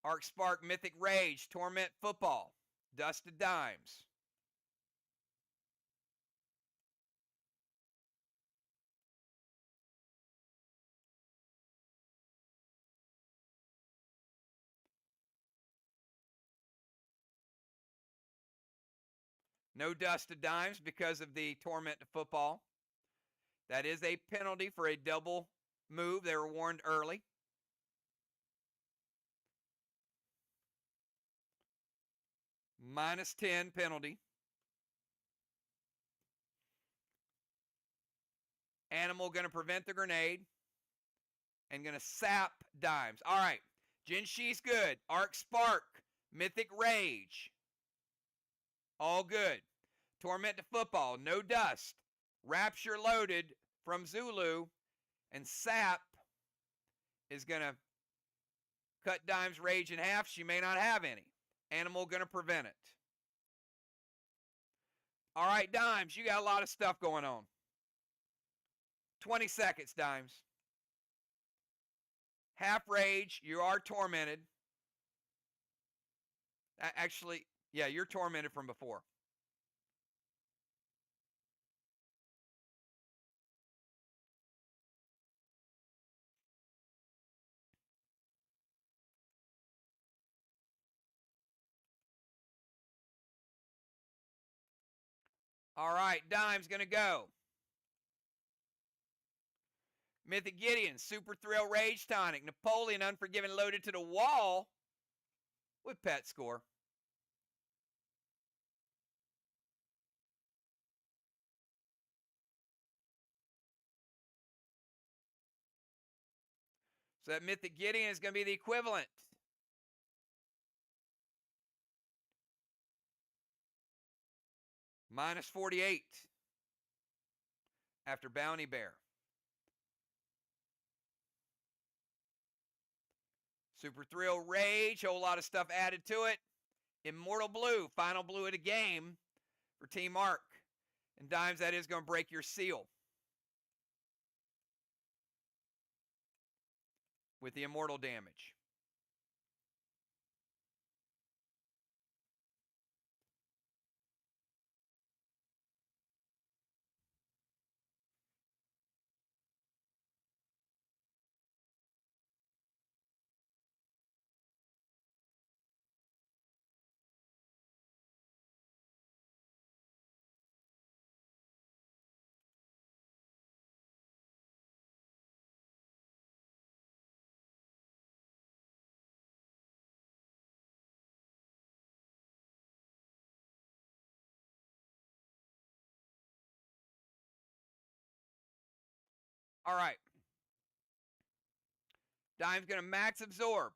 Arc Spark, Mythic Rage, Torment Football, Dusted Dimes. No Dusted Dimes because of the Torment to Football. That is a penalty for a double move. They were warned early. -10 penalty. Animal going to prevent the grenade. And going to sap dimes. All right. Jin Shi's good. Arc Spark. Mythic Rage. All good. Torment to Football. No dust. Rapture loaded from Zulu. And sap is going to cut Dime's rage in half. She may not have any. Animal going to prevent it. All right, Dimes, you got a lot of stuff going on. 20 seconds, Dimes. Half rage, you are tormented. Actually, yeah, you're tormented from before. All right, Dime's going to go. Mythic Gideon, Super Thrill Rage Tonic, Napoleon Unforgiven loaded to the wall with Pet Score. So that Mythic Gideon is going to be the equivalent. -48 after Bounty Bear. Super Thrill Rage, whole lot of stuff added to it. Immortal Blue, final blue of the game for Team Arc. And Dimes, that is going to break your seal with the Immortal damage. All right. Dime's going to max absorb,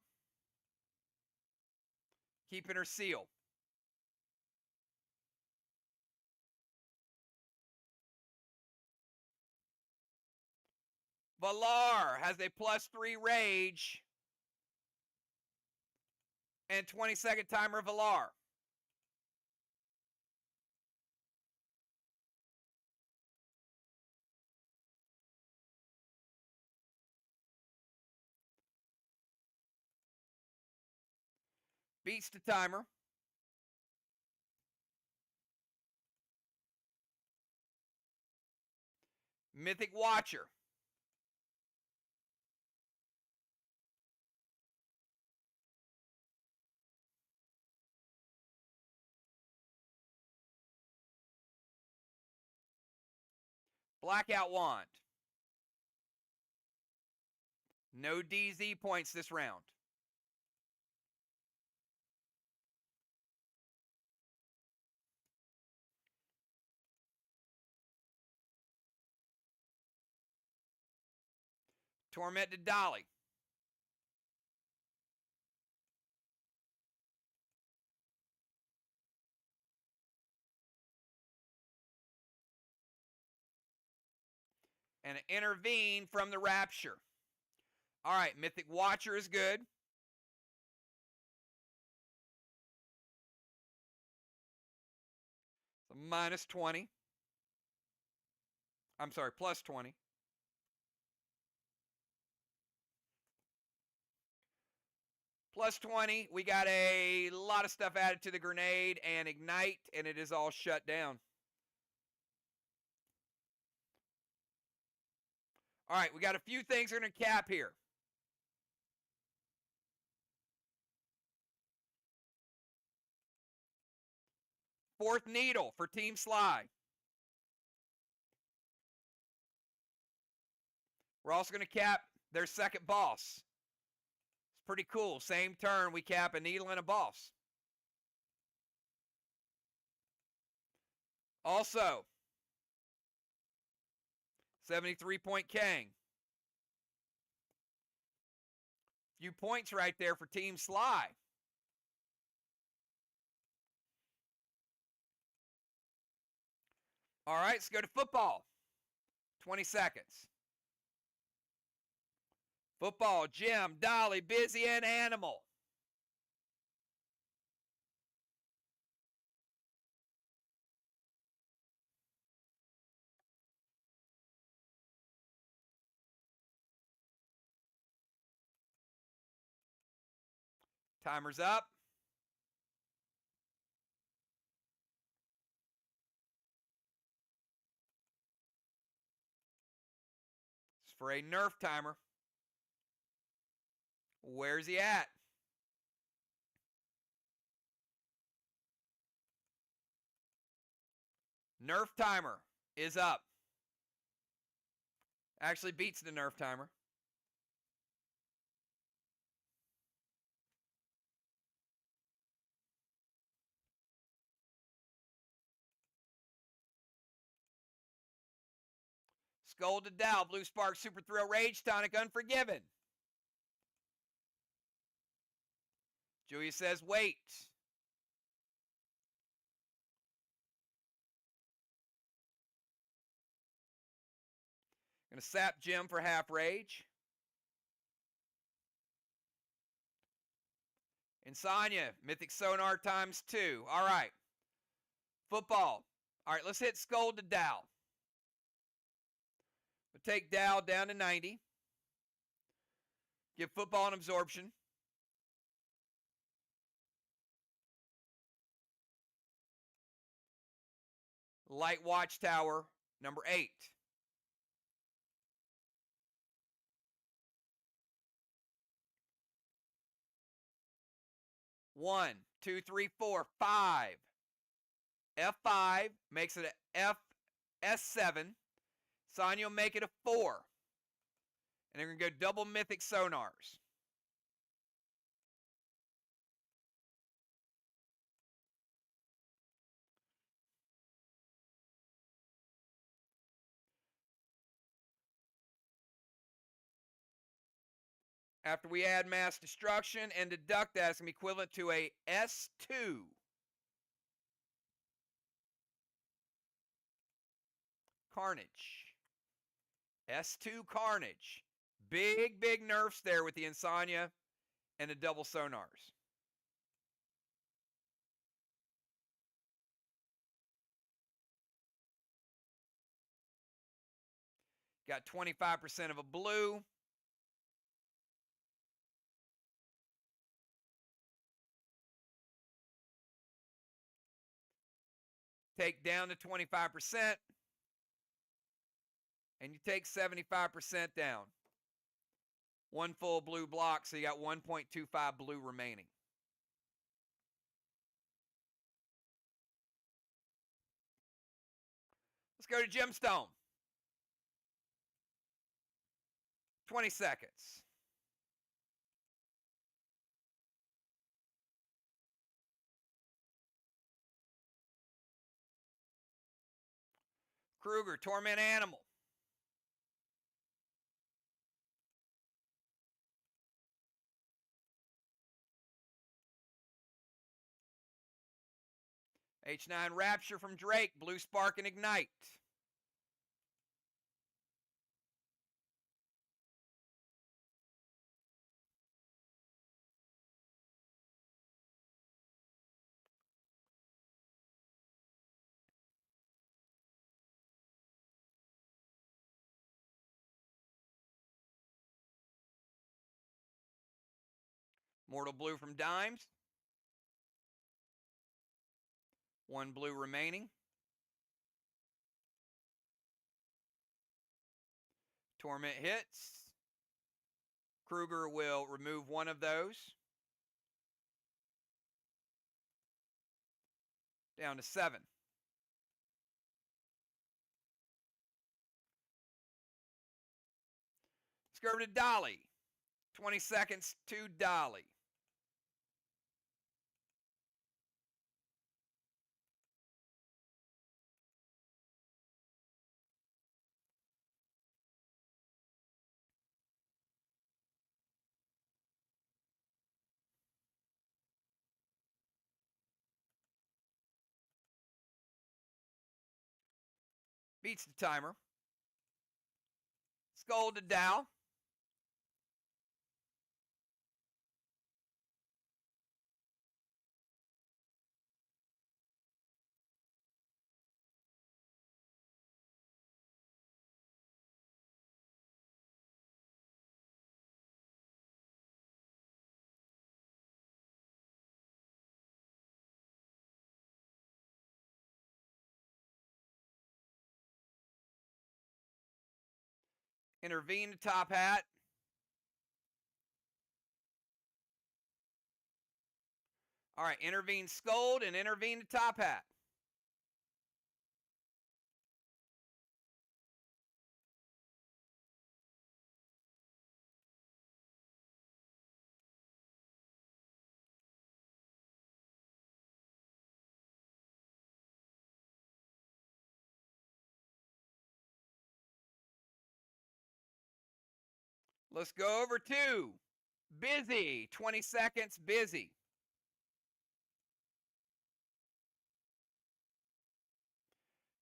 keeping her seal. Valar has a +3 rage and 20-second timer Valar. Beats the timer. Mythic Watcher. Blackout Wand. No DZ points this round. Tormented Dolly. And an Intervene from the Rapture. All right, Mythic Watcher is good. So minus 20. I'm sorry, plus 20. Plus 20, we got a lot of stuff added to the grenade and ignite, and it is all shut down. All right, we got a few things we're going to cap here. Fourth Needle for Team SLY. We're also going to cap their second boss. It's pretty cool. Same turn, we cap a needle and a boss. Also, 73-point Kang. Few points right there for Team SLY. All right, let's go to football. 20 seconds. Football, Jim, Dolly, Busy, and Animal. Timer's up. It's for a Nerf timer. Where's he at? Nerf timer is up. Actually beats the Nerf timer. Scolded Dow, Blue Spark, Super Thrill, Rage Tonic, Unforgiven. Julia says, wait. Gonna sap Jim for half rage. Insania, Mythic Sonar times 2. All right. Football. All right, let's hit Skull to Dow. We'll take Dow down to 90. Give football an absorption. Light Watchtower, number 8. One, two, three, four, 5. F5 makes it a S7. Sonya will make it a 4. And they're going to go double Mythic Sonars. After we add Mass Destruction and deduct that, it's going to be equivalent to a S2. Carnage. S2 Carnage. Big, big nerfs there with the Insania and the double Sonars. Got 25% of a blue. take down to 25%, and you take 75% down. One full blue block, so you got 1.25 blue remaining. Let's go to gemstone. 20 seconds. Kruger, torment animal. H9 Rapture from Drake, blue spark and ignite. Mortal blue from Dimes. One blue remaining. Torment hits. Kruger will remove one of those. Down to 7. Let's go over to Dolly. 20 seconds to Dolly. Beats the timer. Skull to Dow. Intervene to Top Hat. All right, intervene Scold and intervene to Top Hat. Let's go over to Busy. 20 seconds, Busy.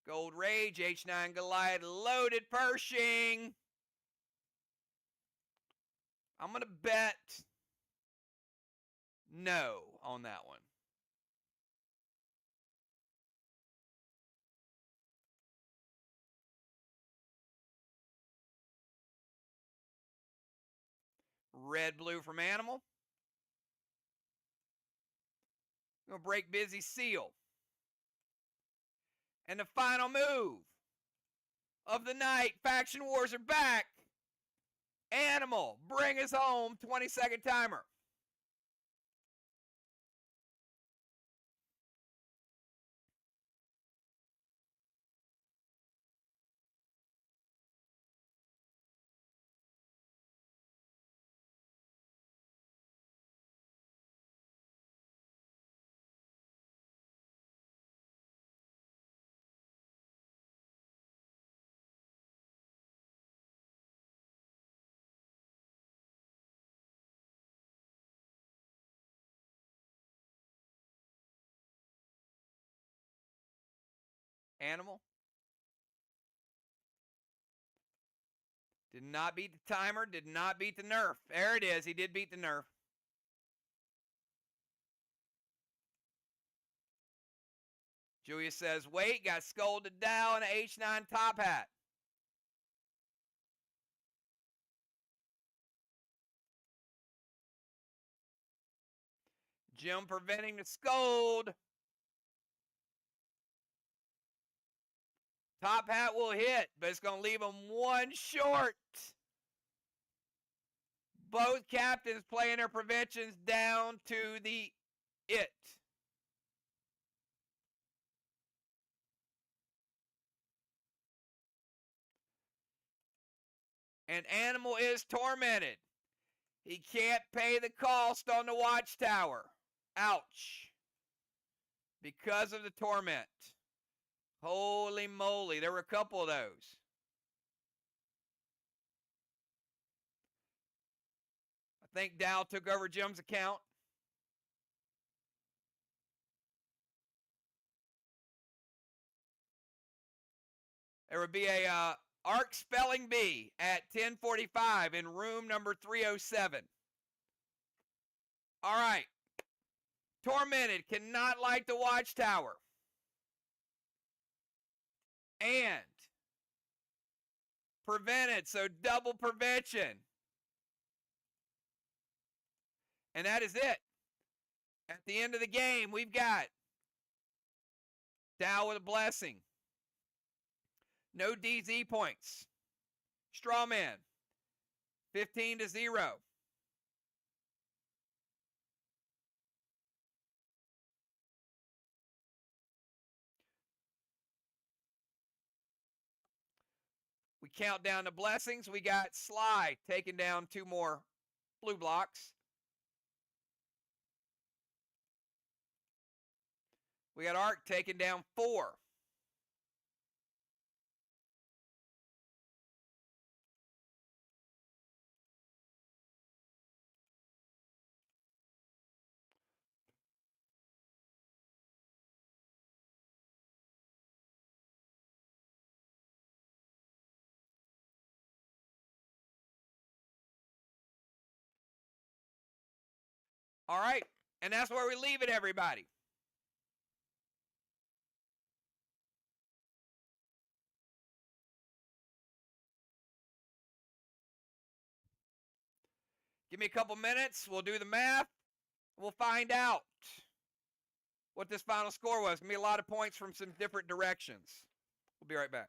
Gold Rage, H9 Goliath, loaded Pershing. I'm going to bet no on that one. Red blue from Animal. I'm going to break Busy Seal. And the final move of the night. Faction Wars are back. Animal, bring us home. 20-second timer. Animal. Did not beat the timer. Did not beat the nerf. There it is. He did beat the nerf. Julia says, wait, got scolded down, H9 Top Hat. Jim preventing the scold. Top hat will hit, but it's going to leave them one short. Both captains playing their preventions down to the it. And Animal is tormented. He can't pay the cost on the watchtower. Ouch. Because of the torment. Holy moly, there were a couple of those. I think Dow took over Jim's account. There would be a ARC spelling bee at 10:45 in room number 307. All right. Tormented cannot light the watchtower. And prevented, so double prevention. And that is it. At the end of the game, we've got Dow with a blessing. No DZ points. Strawman, 15-0. We count down the blessings. We got SLY taking down 2 more blue blocks. We got ARC taking down 4. All right, and that's where we leave it, everybody. Give me a couple minutes. We'll do the math. We'll find out what this final score was. It's going to be a lot of points from some different directions. We'll be right back.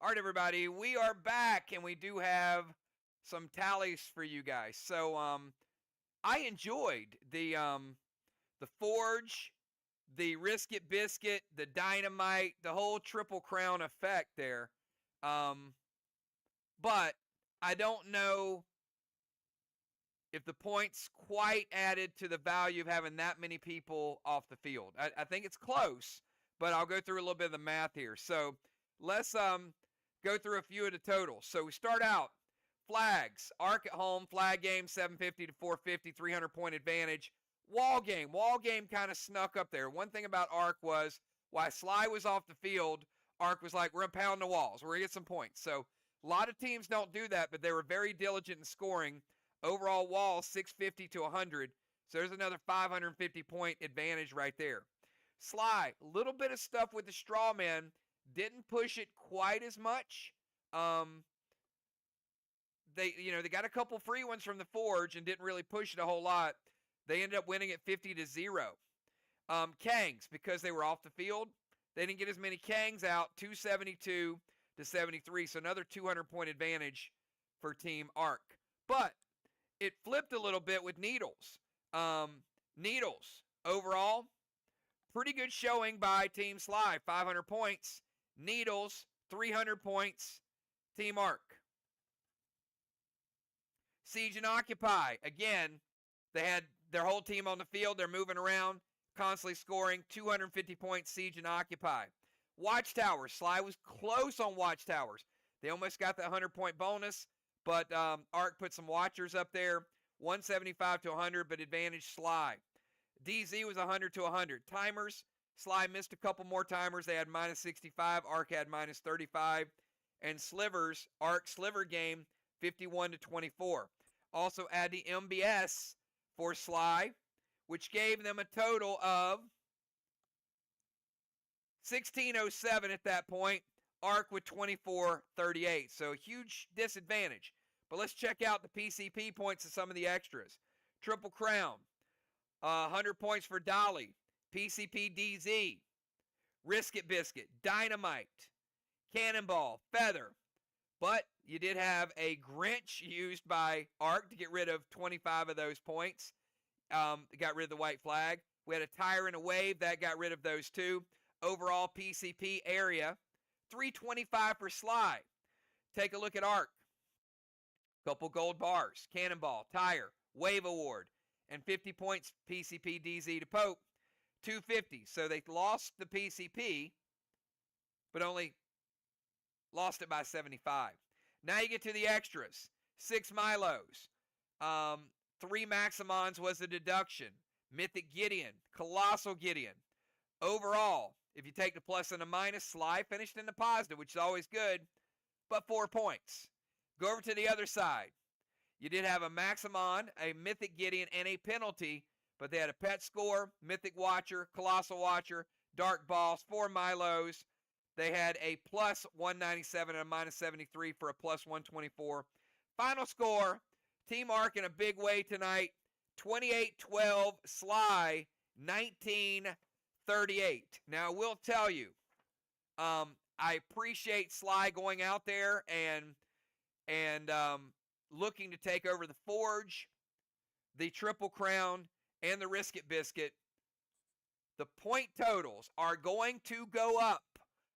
All right, everybody, we are back, and we do have some tallies for you guys. So, I enjoyed the Forge, the Risk It Biscuit, the Dynamite, the whole Triple Crown effect there. But I don't know if the points quite added to the value of having that many people off the field. I think it's close, but I'll go through a little bit of the math here. So let's go through a few of the totals. So we start out, flags, Arc at home, flag game, 750 to 450, 300-point advantage. Wall game kind of snuck up there. One thing about Arc was, while SLY was off the field, Arc was like, we're going to pound the walls. We're going to get some points. So a lot of teams don't do that, but they were very diligent in scoring. Overall wall, 650 to 100. So there's another 550-point advantage right there. SLY, a little bit of stuff with the straw man. Didn't push it quite as much. They got a couple free ones from the Forge and didn't really push it a whole lot. They ended up winning at 50 to 0. Kangs, because they were off the field, they didn't get as many Kangs out, 272 to 73. So another 200-point advantage for Team Arc. But it flipped a little bit with Needles. Needles, overall, pretty good showing by Team SLY, 500 points. Needles, 300 points, Team Arc. Siege and Occupy, again, they had their whole team on the field. They're moving around, constantly scoring, 250 points, Siege and Occupy. Watchtowers, SLY was close on Watchtowers. They almost got the 100-point bonus, but Arc put some Watchers up there, 175 to 100, but advantage SLY. DZ was 100 to 100. Timers, SLY missed a couple more timers. They had minus 65. Arc had minus 35. And slivers, Arc sliver game, 51 to 24. Also add the MBS for SLY, which gave them a total of 1607 at that point. Arc with 2438. So a huge disadvantage. But let's check out the PCP points of some of the extras. Triple Crown, 100 points for Dolly. PCP DZ, Risk It Biscuit, Dynamite, Cannonball, Feather. But you did have a Grinch used by Arc to get rid of 25 of those points. Got rid of the white flag. We had a Tire and a Wave. That got rid of those two. Overall PCP area, 325 for SLY. Take a look at Arc. Couple gold bars. Cannonball, Tire, Wave Award, and 50 points PCP DZ to Pope. 250. So they lost the PCP, but only lost it by 75. Now you get to the extras. 6 Milos. 3 Maximons was a deduction. Mythic Gideon. Colossal Gideon. Overall, if you take the plus and the minus, SLY finished in the positive, which is always good, but 4 points. Go over to the other side. You did have a Maximon, a Mythic Gideon, and a penalty, but they had a pet score, Mythic Watcher, Colossal Watcher, Dark Boss, 4 Milos. They had a plus 197 and a minus 73 for a plus 124. Final score, Team Arc in a big way tonight, 28-12, SLY 19-38. Now, I will tell you, I appreciate SLY going out there and looking to take over the Forge, the Triple Crown, and the Risk It Biscuit. The point totals are going to go up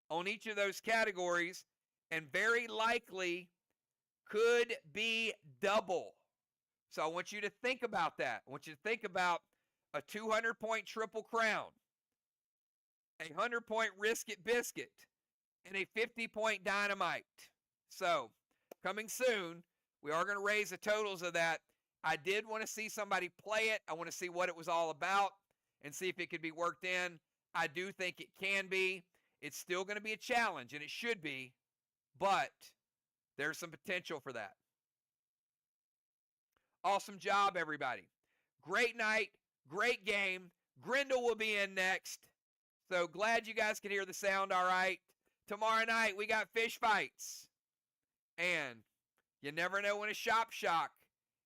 on each of those categories and very likely could be double. So I want you to think about that. I want you to think about a 200-point Triple Crown, a 100-point Risk It Biscuit, and a 50-point Dynamite. So coming soon, we are going to raise the totals of that. I did want to see somebody play it. I want to see what it was all about and see if it could be worked in. I do think it can be. It's still going to be a challenge, and it should be, but there's some potential for that. Awesome job, everybody. Great night, great game. Grindel will be in next. So glad you guys can hear the sound all right. Tomorrow night, we got fish fights. And you never know when a shop shock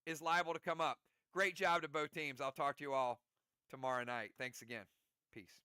is liable to come up. Great job to both teams. I'll talk to you all tomorrow night. Thanks again. Peace.